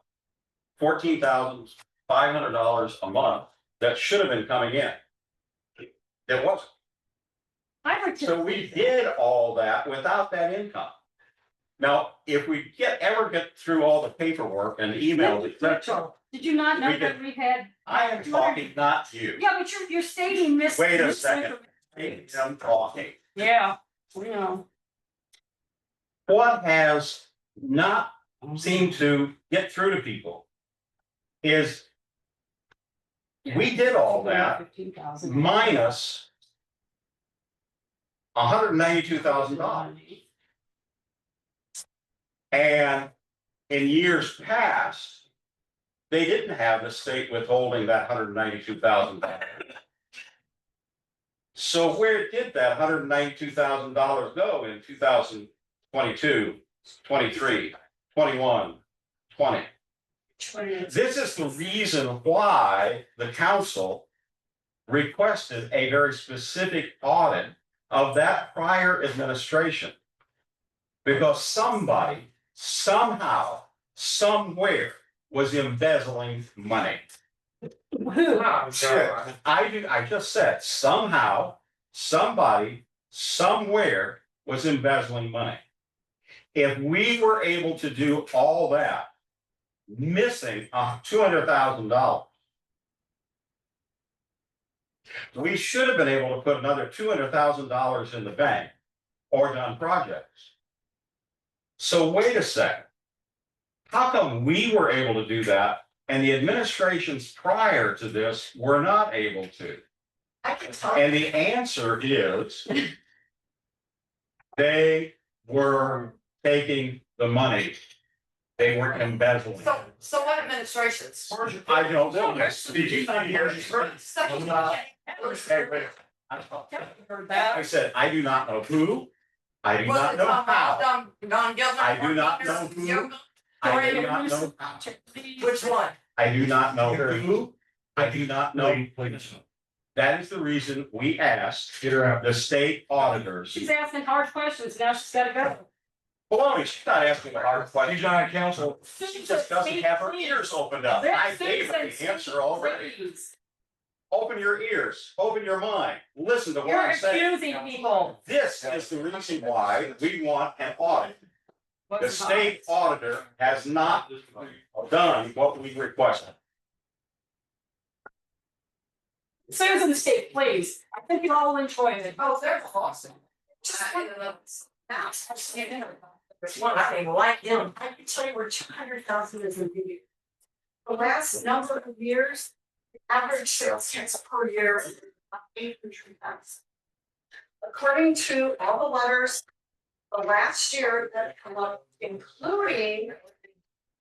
$14,500 a month that should have been coming in. There wasn't. I would just. So we did all that without that income. Now, if we ever get through all the paperwork and emails, et cetera, Did you not know We that did. we had? I am talking, not you. Yeah, but you're stating this. Wait a second. I'm talking. Yeah, we know. What has not seemed to get through to people is we did all that 15,000. minus $192,000. And in years past, they didn't have the state withholding that $192,000. So where did that $192,000 go in 2022, 23, 21, 20? This is the reason why the council requested a very specific audit of that prior administration. Because somebody, somehow, somewhere was embezzling money. I just said, somehow, somebody, somewhere was embezzling money. If we were able to do all that, missing $200,000. We should have been able to put another $200,000 in the bank or done projects. So wait a second. How come we were able to do that and the administrations prior to this were not able to? I can talk. And the answer is they were taking the money. They were embezzling. So what administrations? I don't know. Did you not hear? I said, I do not know who. I do not know how. Don Gilman? I do not know who. I do not know how. Which one? I do not know who. I do not know. Please, That is the reason we asked get her out. the state auditors. She's asking hard questions, now she's gotta go. Baloney, she's not asking a hard question. She's on council. She just doesn't have her ears opened up. I gave her the answer already. Please. Open your ears, open your mind, listen to what You're I'm saying. accusing people. This is the reason why we want an audit. The state auditor has not done what we requested. Susan the state, please. I think you all will enjoy it. Oh, they're awesome. Just one of those. Now, there's one thing like them, I can tell you where 200,000 is in the year. The last number of years, the average sales tax per year is about 800,000. According to all the letters, the last year that come up, including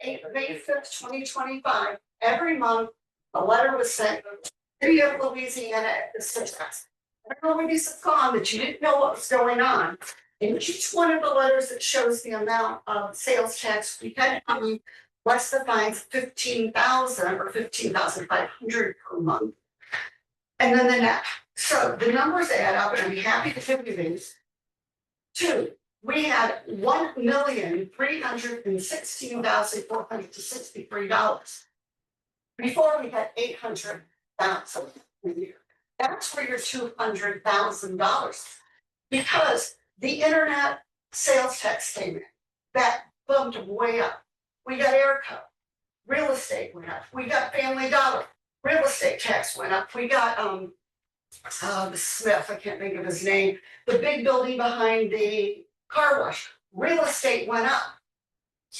May 5th, 2025, every month, a letter was sent to the city of Louisiana at the sales tax. I don't know, maybe it's gone that you didn't know what was going on. In each one of the letters that shows the amount of sales tax, we had less the fines 15,000 or 15,500 per month. And then the net, so the numbers add up, and I'm happy to give you these. Two, we had $1,316,463. Before we had 800,000 a year. That's where your $200,000. Because the internet sales tax came in, that bumped way up. We got ERCOT, real estate went up, we got Family Dollar, real estate tax went up, we got the Smith, I can't think of his name, the big building behind the car wash, real estate went up.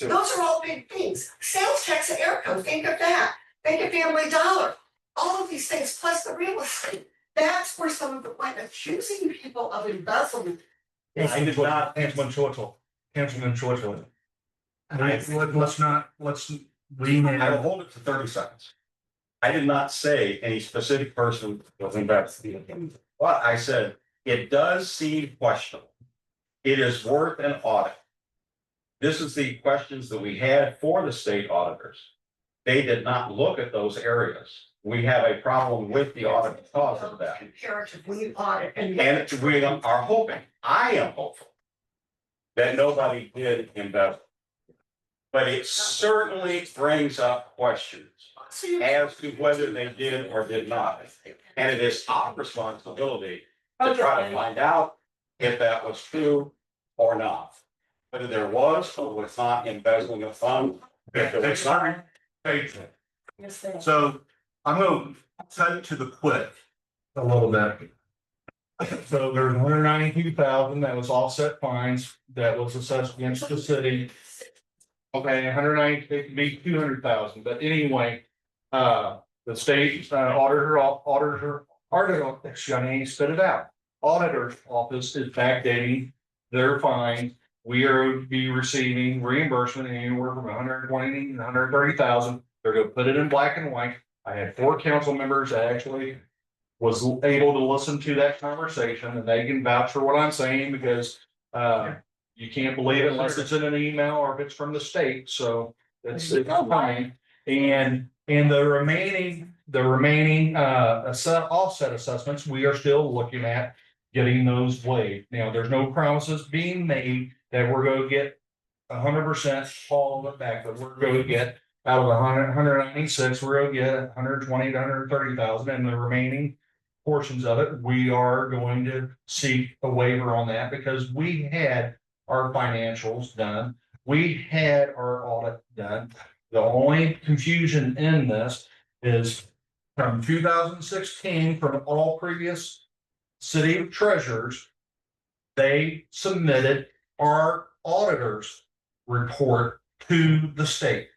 Those are all big things. Sales tax at ERCOT, think of that. Think of Family Dollar. All of these things, plus the real estate. That's where some of the point accusing people of embezzlement. I did not. Councilman Churchill. Let's not, we I will have, hold it to 30 seconds. I did not say any specific person was investigating, but I said it does seem questionable. It is worth an audit. This is the questions that we had for the state auditors. They did not look at those areas. We have a problem with the audit because of that. Comparative, when you audit and. And we are hoping, I am hopeful, that nobody did embezzle. But it certainly brings up questions as to whether they did or did not. And it is our responsibility to try to find out if that was true or not. Whether there was or was not embezzling of funds, if there was not. so I'm gonna cut it to the quick a little bit. So there's 192,000 that was offset fines that was assessed against the city. Okay, 190, it could be 200,000, but anyway, the state auditor, Shani spit it out. Auditor's office is backdating their fines. We are be receiving reimbursement anywhere from 120 to 130,000. They're gonna put it in black and white. I had 4 council members that actually was able to listen to that conversation, and they can vouch for what I'm saying because you can't believe it unless it's in an email or if it's from the state, so it's fine. And the remaining offset assessments, we are still looking at getting those waived. Now, there's no promises being made that we're gonna get 100% all of it back, but we're gonna get out of 196, we're gonna get 120 to 130,000, and the remaining portions of it, we are going to seek a waiver on that because we had our financials done. We had our audit done. The only confusion in this is from 2016, from all previous city treasurers, they submitted our auditor's report to the state.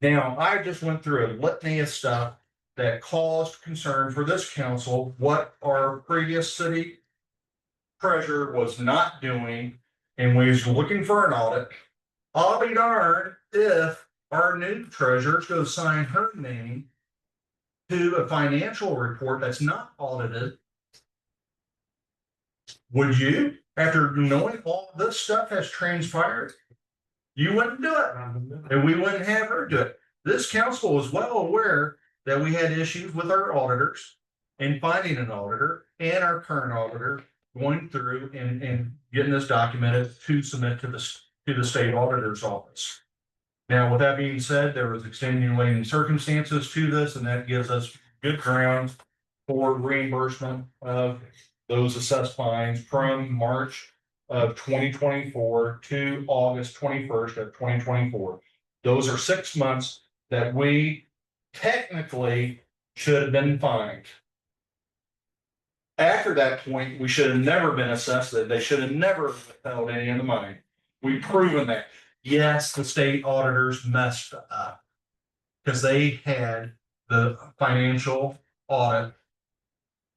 Now, I just went through a litany of stuff that caused concern for this council, what our previous city treasurer was not doing, and we was looking for an audit. I'll be darned if our new treasurer is going to sign her name to a financial report that's not audited. Would you, after knowing all this stuff has transpired? You wouldn't do it, and we wouldn't have her do it. This council was well aware that we had issues with our auditors and finding an auditor and our current auditor going through and getting this documented to submit to the state auditor's office. Now, with that being said, there was extenuating circumstances to this, and that gives us good grounds for reimbursement of those assessed fines from March of 2024 to August 21st of 2024. Those are 6 months that we technically should have been fined. After that point, we should have never been assessed that. They should have never withheld any of the money. We've proven that. Yes, the state auditors messed up because they had the financial audit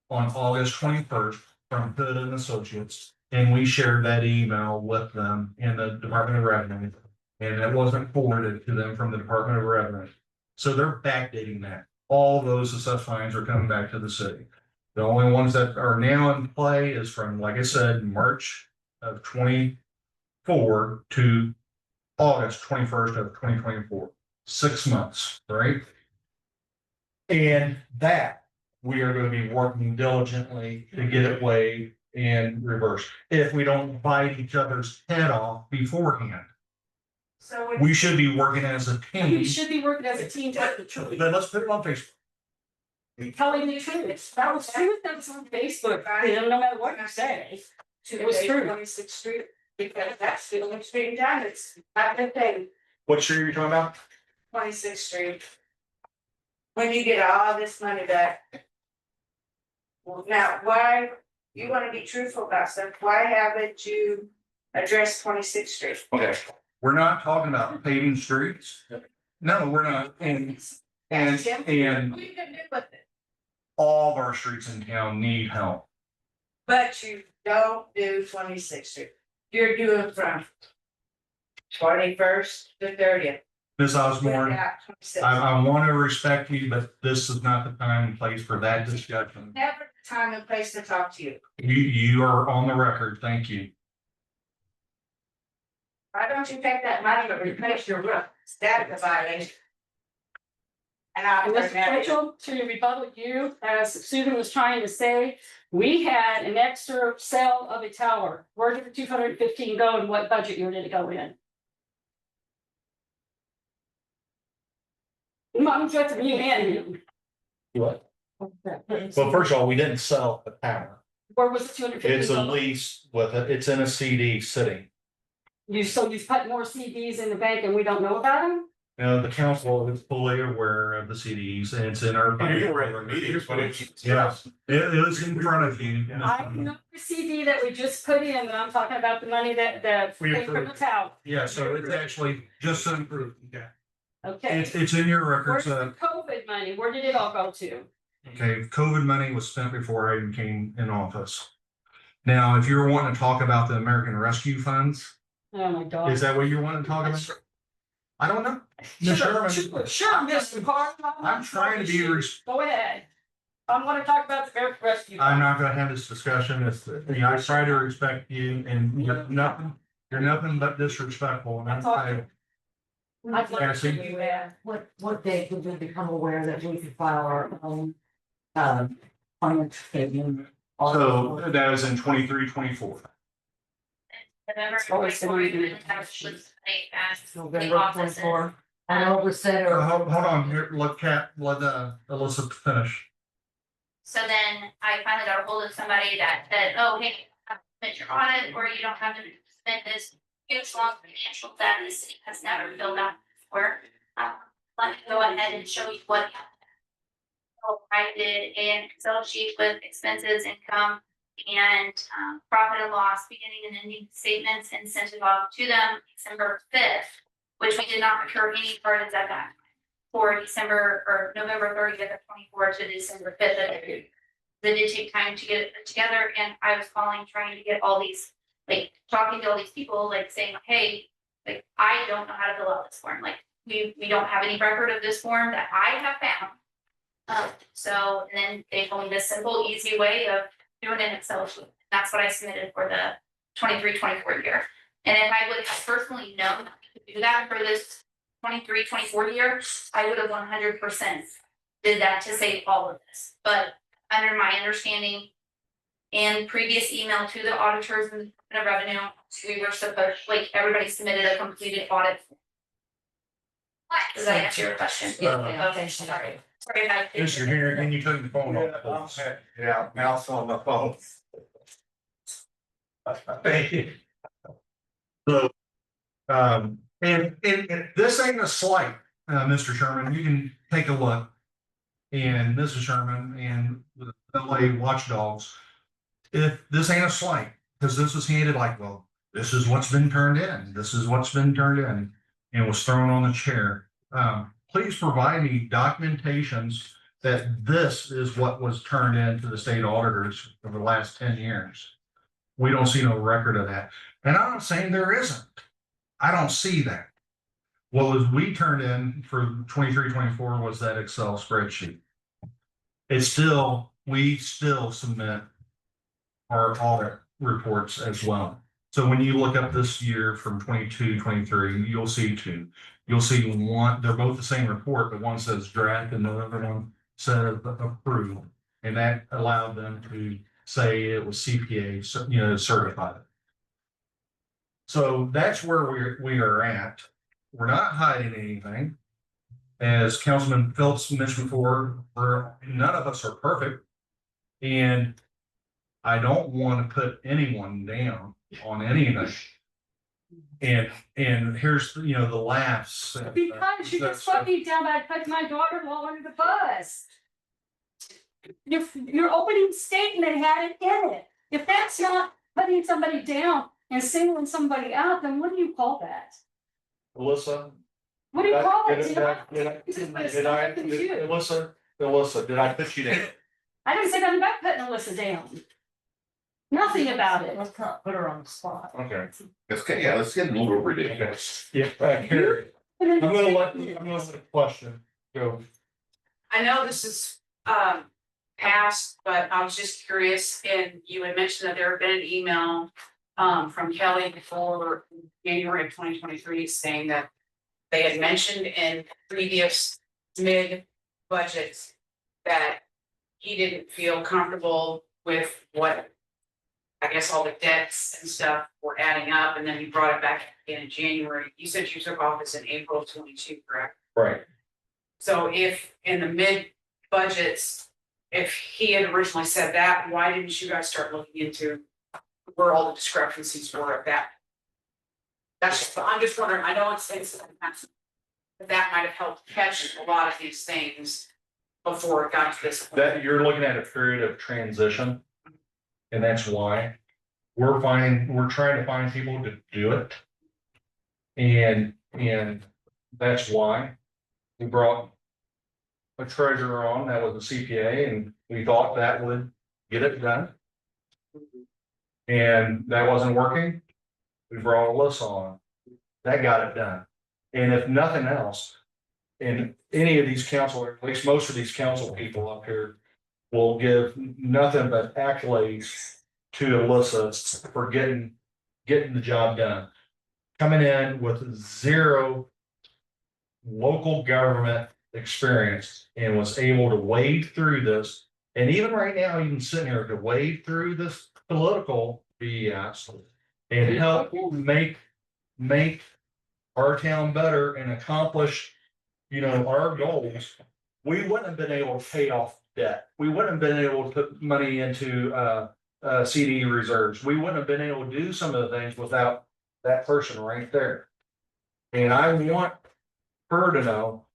on August 21st from Hood and Associates, and we shared that email with them in the Department of Revenue, and it wasn't forwarded to them from the Department of Revenue. So they're backdating that. All those assessed fines are coming back to the city. The only ones that are now in play is from, like I said, March of 24 to August 21st of 2024. 6 months, right? And that we are going to be working diligently to get it waived and reversed. If we don't bite each other's head off beforehand, So we should be working as a team. you should be working as a team to tell the truth. Then let's put it on Facebook. Telling the truth. That was true. That was on Facebook. And no matter what you say, it was true. 26th Street, because that's the only street in town, it's not the thing, What street are you talking about? 26th Street. When you get all this money back. Well, now, why, you wanna be truthful about stuff, why haven't you addressed 26th Street? Okay, we're not talking about paving streets. No, we're not. And Tim, what are you gonna do with it? all of our streets in town need help. But you don't do 26th Street, you're doing from 21st to 30th. Ms. Osborne, without 26th. I want to respect you, but this is not the time and place for that discussion. Never the time and place to talk to you. You are on the record. Thank you. Why don't you take that money to replace your roof? That's a violation. And I'll. And Mr. Mitchell, to rebuttal you, as Susan was trying to say, we had an extra sale of a tower. Where did the 215 go and what budget year did it go in? Mom, just to me and you. What? Well, first of all, we didn't sell the tower. Where was the 215? It's a going? lease with it. It's in a CD sitting. So you've put more CDs in the bank and we don't know about them? Now, the council is fully aware of the CDs and it's in our. meetings, but it's. Yeah, it is in front of you. I know the CD that we just put in, and I'm talking about the money that We came from the approved. town. Yeah, so it's actually just improved. Okay. Okay. It's in your Where's records. the COVID money? Where did it all go to? Okay, COVID money was spent before I even came in office. Now, if you're wanting to talk about the American Rescue Funds, Oh, my God. is that what you want to talk about? I don't know. Ms. Sherman, Sure, Mr. Carter. I'm trying to be, Go ahead. I want to talk about the American Rescue. I'm not gonna have this discussion. It's, I try to respect you and you're nothing but disrespectful and I'd like to Cassie? do that. What date did we become aware that we could file our own, financial statement? So that was in 23-24. November always the 24th, meeting. and that was like, the November offices. 24. I know it was said, or. Hold on, here, let Alyssa finish. So then I finally got a hold of somebody that said, oh, hey, submit your audit, or you don't have to submit this huge long financial that the city has never filled out before. Let me go ahead and show you what happened. So I did an Excel sheet with expenses, income, and profit and loss, beginning and ending statements, and sent it off to them December 5th, which we did not procure any pardons at that time. For December or November 30th of 24 to December 5th. That did take time to get it put together, and I was calling, trying to get all these, like, talking to all these people, like saying, hey, like, I don't know how to fill out this form, like, we don't have any record of this form that I have found. So, and then they told me this simple, easy way of doing an Excel sheet. That's what I submitted for the 23-24 year. And if I would have personally known to do that for this 23-24 year, I would have 100% did that to save all of this, but under my understanding. And previous email to the auditors and the revenue, we were supposed, like, everybody submitted a completed audit. Does that answer your question? Okay, sorry. Sorry about. Mr. Henry, can you turn the phone off, please? Yeah, mouse on the phone. Thank you. And this ain't a slight, Mr. Sherman, you can take a look. And Mrs. Sherman and the LA watchdogs. If this ain't a slight, because this was handed like, well, this is what's been turned in, this is what's been turned in, and was thrown on the chair. Please provide me documentations that this is what was turned in to the state auditors for the last 10 years. We don't see no record of that. And I'm not saying there isn't. I don't see that. What was we turned in for 23, 24 was that Excel spreadsheet. It's still, we still submit our audit reports as well. So when you look up this year from 22, 23, you'll see two. You'll see one, they're both the same report, but one says draft and the other one says approved. And that allowed them to say it was CPA, you know, certified. So that's where we are at. We're not hiding anything. As Councilman Phelps mentioned before, none of us are perfect. And I don't want to put anyone down on anything. And here's, you know, the laughs. Because you just put me down by putting my daughter-in-law under the bus. Your opening statement had it in it. If that's not putting somebody down and singling somebody out, then what do you call that? Alyssa. What do you call it? Alyssa, did I put you down? I didn't say nothing about putting Alyssa down. Nothing about it. Let's not put her on the spot. Okay. Let's get a little ridiculous. Yeah, Carrie, I'm gonna let the question go. I know this is past, but I was just curious, and you had mentioned that there had been an email from Kelly before January of 2023 saying that they had mentioned in previous mid budgets that he didn't feel comfortable with what, I guess, all the debts and stuff were adding up, and then he brought it back in January. You said you took office in April of 22, correct? Right. So if in the mid budgets, if he had originally said that, why didn't you guys start looking into where all the discrepancies were at that? I'm just wondering, I know it's but that might have helped catch a lot of these things before it got to this point. That you're looking at a period of transition. And that's why we're trying to find people to do it. And that's why we brought a treasurer on that was a CPA, and we thought that would get it done. And that wasn't working. We brought Alyssa on. That got it done. And if nothing else, and any of these council, or at least most of these council people up here will give nothing but accolades to Alyssa for getting the job done. Coming in with zero local government experience and was able to wade through this. And even right now, even sitting here to wade through this political BS and help make our town better and accomplish, you know, our goals. We wouldn't have been able to pay off debt. We wouldn't have been able to put money into CD reserves. We wouldn't have been able to do some of the things without that person right there. And I want her to know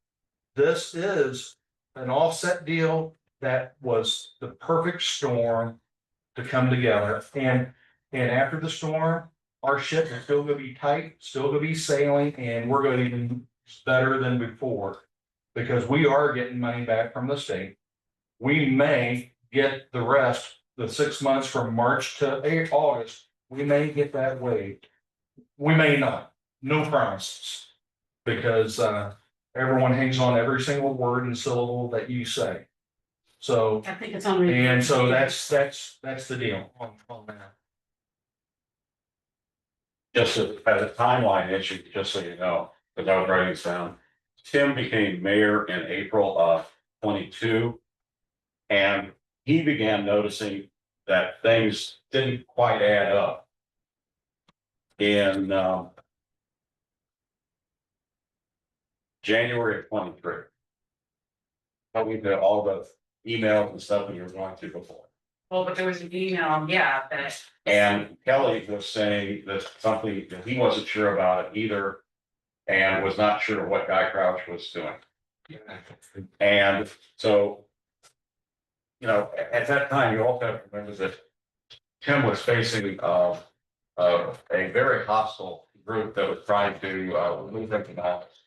this is an offset deal that was the perfect storm to come together. And after the storm, our ship is still gonna be tight, still gonna be sailing, and we're gonna be better than before. Because we are getting money back from the state. We may get the rest, the 6 months from March to August, we may get that waived. We may not, no promises. Because everyone hangs on every single word and syllable that you say. So, I think it's on. and so that's the deal on that. Just as a timeline issue, just so you know, because I was writing this down. Tim became mayor in April of 22. And he began noticing that things didn't quite add up. In January of 23. Probably all the emails and stuff that you were going through before. Well, but there was an email, yeah, that. And Kelly was saying that something that he wasn't sure about it either. And was not sure what Guy Crouch was doing. And so. You know, at that time, you also have to remember that Tim was facing a very hostile group that was trying to move him to office.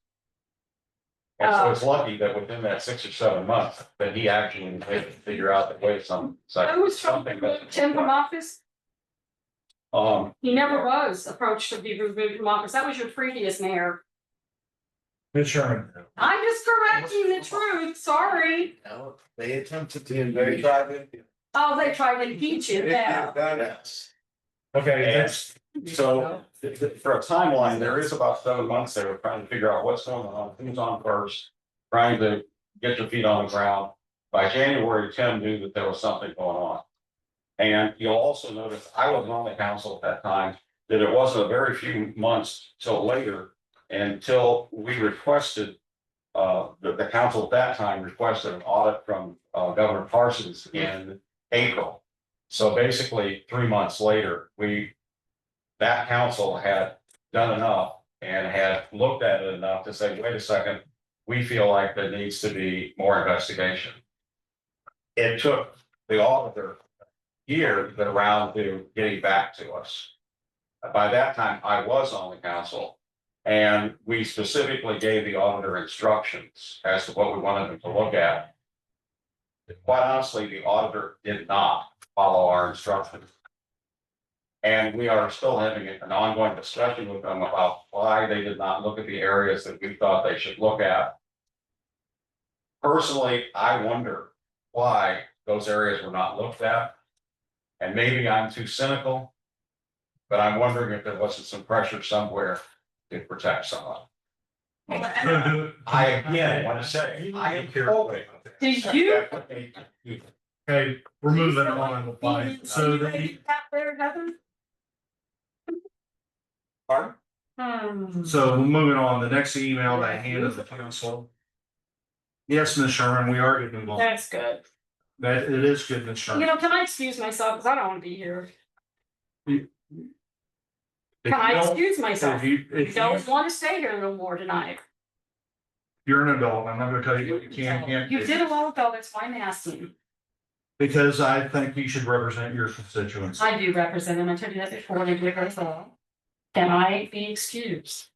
And so it's lucky that within that 6 or 7 months, that he actually was able to figure out the way Who was trying to remove Tim from office? He never was approached to be removed from office. That was your previous mayor. Ms. Sherman. I'm just correcting the truth, sorry. No, they attempted to, they tried to. Oh, they tried to impeach you, yeah. Yes. Okay, And that's, so for a timeline, there is about 7 months they were trying to figure out what's going on, who's on first, trying to get your feet on the ground. By January, Tim knew that there was something going on. And you'll also notice, I wasn't on the council at that time, that it wasn't a very few months till later until we requested, the council at that time requested an audit from Governor Parsons in April. So basically, 3 months later, that council had done enough and had looked at it enough to say, wait a second, we feel like there needs to be more investigation. It took the auditor a year to get around to getting back to us. By that time, I was on the council, and we specifically gave the auditor instructions as to what we wanted them to look at. Quite honestly, the auditor did not follow our instructions. And we are still having an ongoing discussion with them about why they did not look at the areas that we thought they should look at. Personally, I wonder why those areas were not looked at. And maybe I'm too cynical, but I'm wondering if there wasn't some pressure somewhere to protect someone. I again want to say, I am hoping. Did you? okay, we're moving on. So the, Pardon? so moving on, the next email that I handed the council. Yes, Ms. Sherman, we are getting involved. That's good. That it is good, Ms. Sherman. You know, can I excuse myself, because I don't want to be here. If Can I you don't- excuse myself? If you, I if don't you, want to stay here no more tonight. you're an adult, I'm not gonna tell you what you can and can't You do. did a while ago, that's why I'm asking. Because I think you should represent your constituents. I do represent them, I told you that before, I did as well. Can I be excused?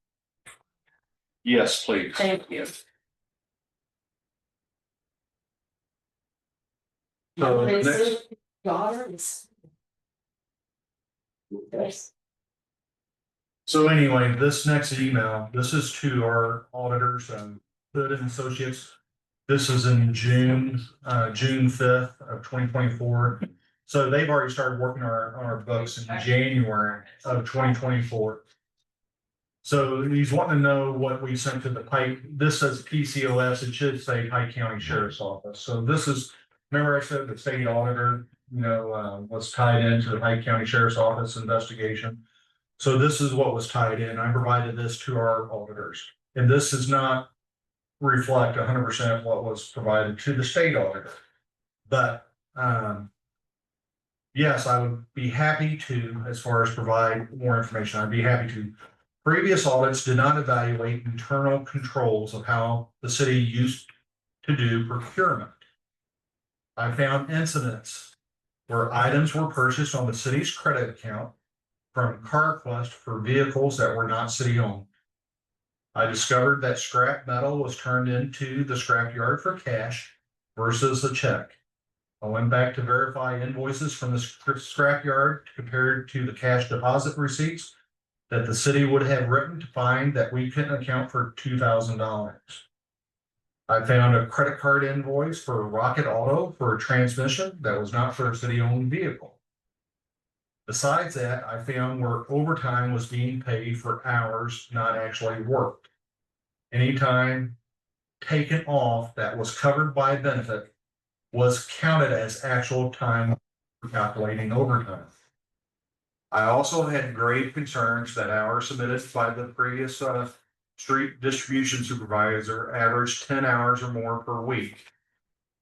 Yes, please. Thank you. So This next, is daughter is. Yes. so anyway, this next email, this is to our auditors, Hood and Associates. This is in June 5th of 2024. So they've already started working on our books in January of 2024. So he's wanting to know what we sent to the Pike. This says PCOS, it should say Pike County Sheriff's Office. So this is, remember I said the state auditor, was tied into the Pike County Sheriff's Office investigation. So this is what was tied in. I provided this to our auditors. And this does not reflect 100% what was provided to the state auditor. But yes, I would be happy to, as far as provide more information, I'd be happy to. Previous audits did not evaluate internal controls of how the city used to do procurement. I found incidents where items were purchased on the city's credit account from CarQuest for vehicles that were not city-owned. I discovered that scrap metal was turned into the scrap yard for cash versus a check. I went back to verify invoices from the scrap yard compared to the cash deposit receipts that the city would have written to find that we couldn't account for $2,000. I found a credit card invoice for Rocket Auto for a transmission that was not for a city-owned vehicle. Besides that, I found where overtime was being paid for hours not actually worked. Anytime taken off that was covered by benefit was counted as actual time for calculating overtime. I also had grave concerns that hours submitted by the previous street distribution supervisor averaged 10 hours or more per week.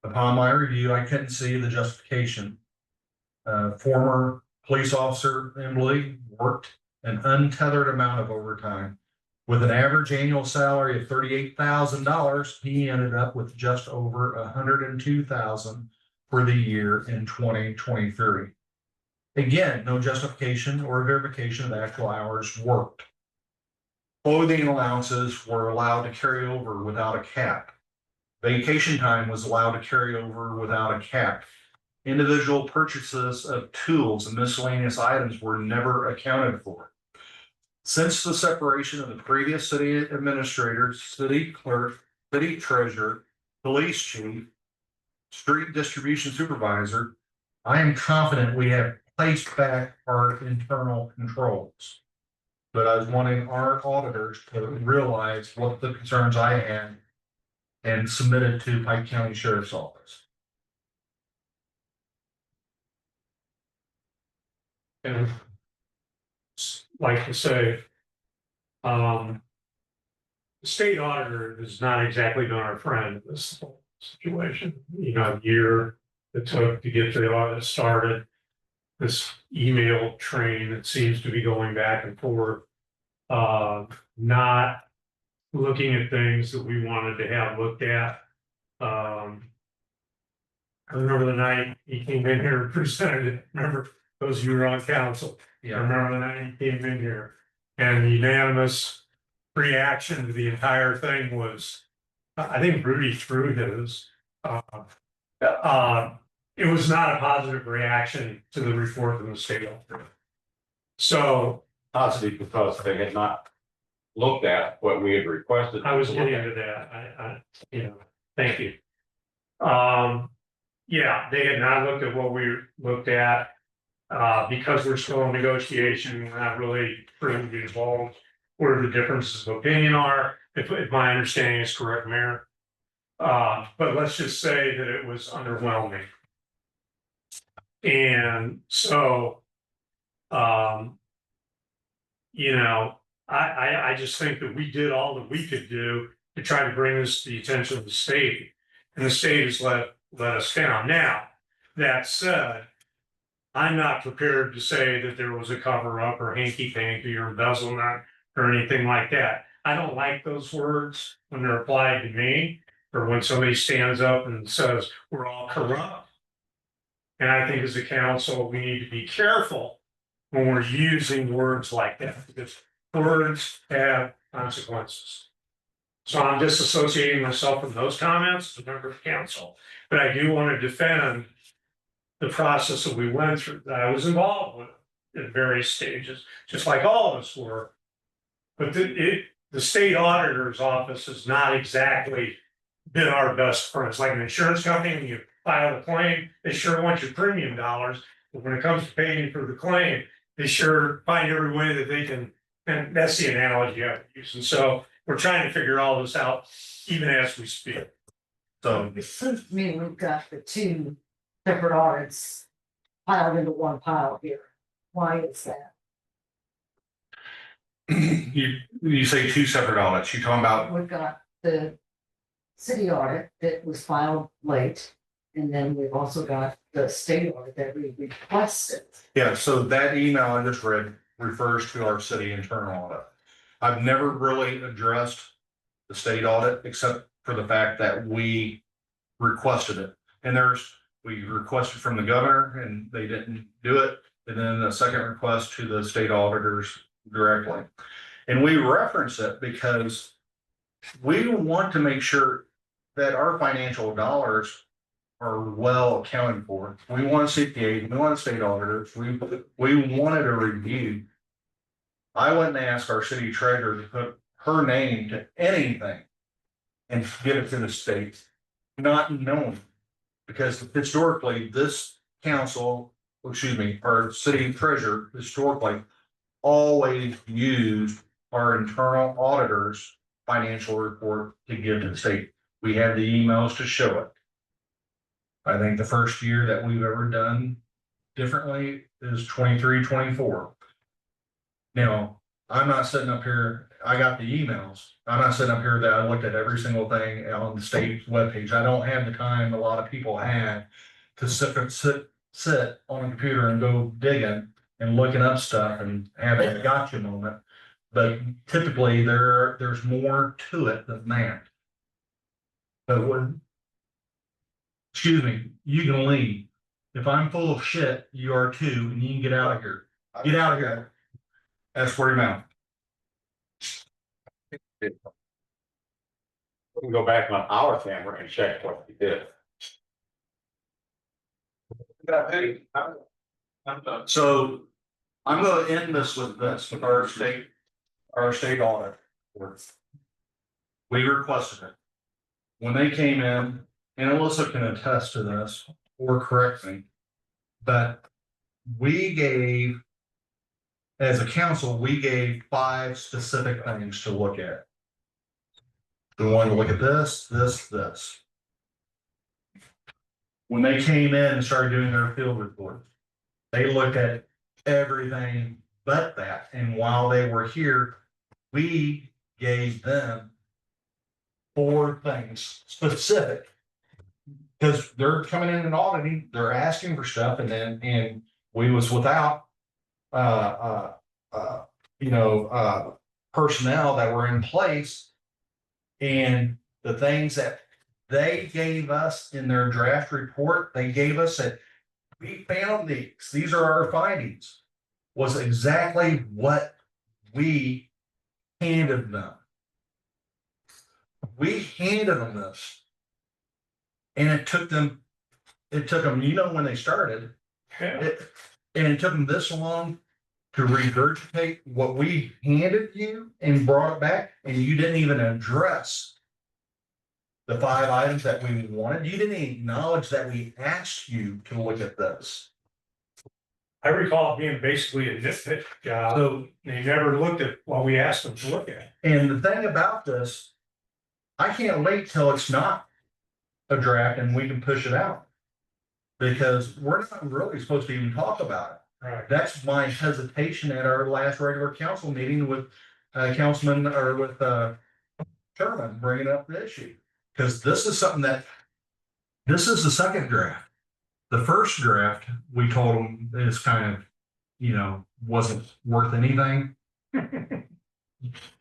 Upon my review, I couldn't see the justification. Former police officer Emily worked an untethered amount of overtime. With an average annual salary of $38,000, he ended up with just over $102,000 for the year in 2023. Again, no justification or verification of actual hours worked. Clothing allowances were allowed to carry over without a cap. Vacation time was allowed to carry over without a cap. Individual purchases of tools and miscellaneous items were never accounted for. Since the separation of the previous city administrator, city clerk, city treasurer, police chief, street distribution supervisor, I am confident we have placed back our internal controls. But I was wanting our auditors to realize what the concerns I had and submitted to Pike County Sheriff's Office. And like to say, the state auditor has not exactly been our friend in this whole situation. You know, a year it took to get the audit started. This email train that seems to be going back and forth, not looking at things that we wanted to have looked at. I remember the night he came in here and presented it. Remember, those of you who were on council. I remember the night he came in here and the unanimous reaction to the entire thing was, I think Rudy threw his. It was not a positive reaction to the report from the state auditor. So Positive because they had not looked at what we had requested. I was getting into that. Thank you. Yeah, they had not looked at what we looked at. Because we're still in negotiation, we're not really fully involved where the differences of opinion are, if my understanding is correct, Mayor. But let's just say that it was underwhelming. And so, I just think that we did all that we could do to try to bring this to the attention of the state, and the state has let us down. Now, that said, I'm not prepared to say that there was a cover up or hanky panky or embezzlement or anything like that. I don't like those words when they're applied to me, or when somebody stands up and says, we're all corrupt. And I think as a council, we need to be careful when we're using words like that, because words have consequences. So I'm disassociating myself from those comments as a member of council, but I do want to defend the process that we went through, that I was involved with at various stages, just like all of us were. But the state auditor's office has not exactly been our best friends. Like an insurance company, when you file a claim, they sure want your premium dollars, but when it comes to paying for the claim, they sure find every way that they can. And that's the analogy I use. And so we're trying to figure all this out even as we speak. So It seems to me we've got the two separate audits piled into one pile here. Why is that? You say two separate audits, you talking about, We've got the city audit that was filed late, and then we've also got the state audit that we requested. yeah, so that email I just read refers to our city internal audit. I've never really addressed the state audit except for the fact that we requested it. And we requested from the governor and they didn't do it. And then the second request to the state auditors directly. And we reference it because we want to make sure that our financial dollars are well accounted for. We want a CPA, we want a state auditor, we wanted a review. I wouldn't ask our city treasurer to put her name to anything and give it to the state, not knowing. Because historically, this council, our city treasurer historically always used our internal auditors' financial report to give to the state. We have the emails to show it. I think the first year that we've ever done differently is 23-24. Now, I'm not sitting up here, I got the emails. I'm not sitting up here that I looked at every single thing on the state webpage. I don't have the time a lot of people have to sit on a computer and go digging and looking up stuff and having a gotcha moment. But typically there's more to it than that. But when, excuse me, you can leave. If I'm full of shit, you are too, and you can get out of here. Get out of here. That's where you're at. We can go back on our camera and check what we did. So I'm gonna end this with our state audit. We requested it. When they came in, and Alyssa can attest to this or correct me, but we gave, as a council, we gave 5 specific things to look at. We wanted to look at this. When they came in and started doing their field report, they looked at everything but that. And while they were here, we gave them 4 things specific. Because they're coming in and auditing, they're asking for stuff, and we was without personnel that were in place. And the things that they gave us in their draft report, they gave us that we found these are our findings, was exactly what we handed them. We handed them this. And it took them, when they started, and it took them this long to regurgitate what we handed you and brought it back, and you didn't even address the 5 items that we wanted. You didn't acknowledge that we asked you to look at this. I recall it being basically a nitpick job. So, They never looked at what we asked them to look at. and the thing about this, I can't wait till it's not a draft and we can push it out. Because we're not really supposed to even talk about it. Right. That's my hesitation at our last regular council meeting with Councilman or with Sherman bringing up the issue. Because this is something this is the second draft. The first draft, we told them is kind of, wasn't worth anything. And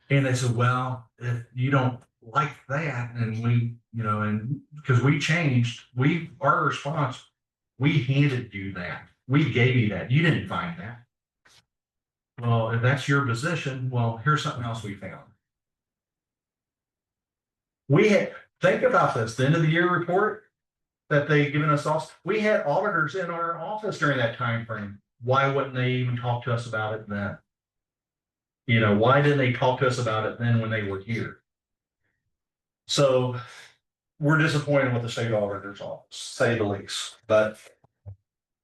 they said, well, if you don't like that, and we, and because we changed, our response, we handed you that. We gave you that. You didn't find that. Well, if that's your position, well, here's something else we found. Think about this, the end of the year report that they given us all, we had auditors in our office during that time frame. Why wouldn't they even talk to us about it then? Why didn't they talk to us about it then when they were here? So we're disappointed with the state auditor's office, say the least, but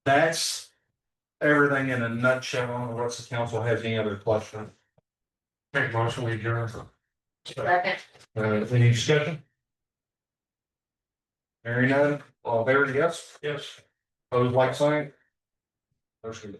that's everything in a nutshell. Unless the council has any other questions. Make motion, we adjourn. Second. Any discussion? Hearing none, all in favor, yes? Yes. Opposed, like sign. Motion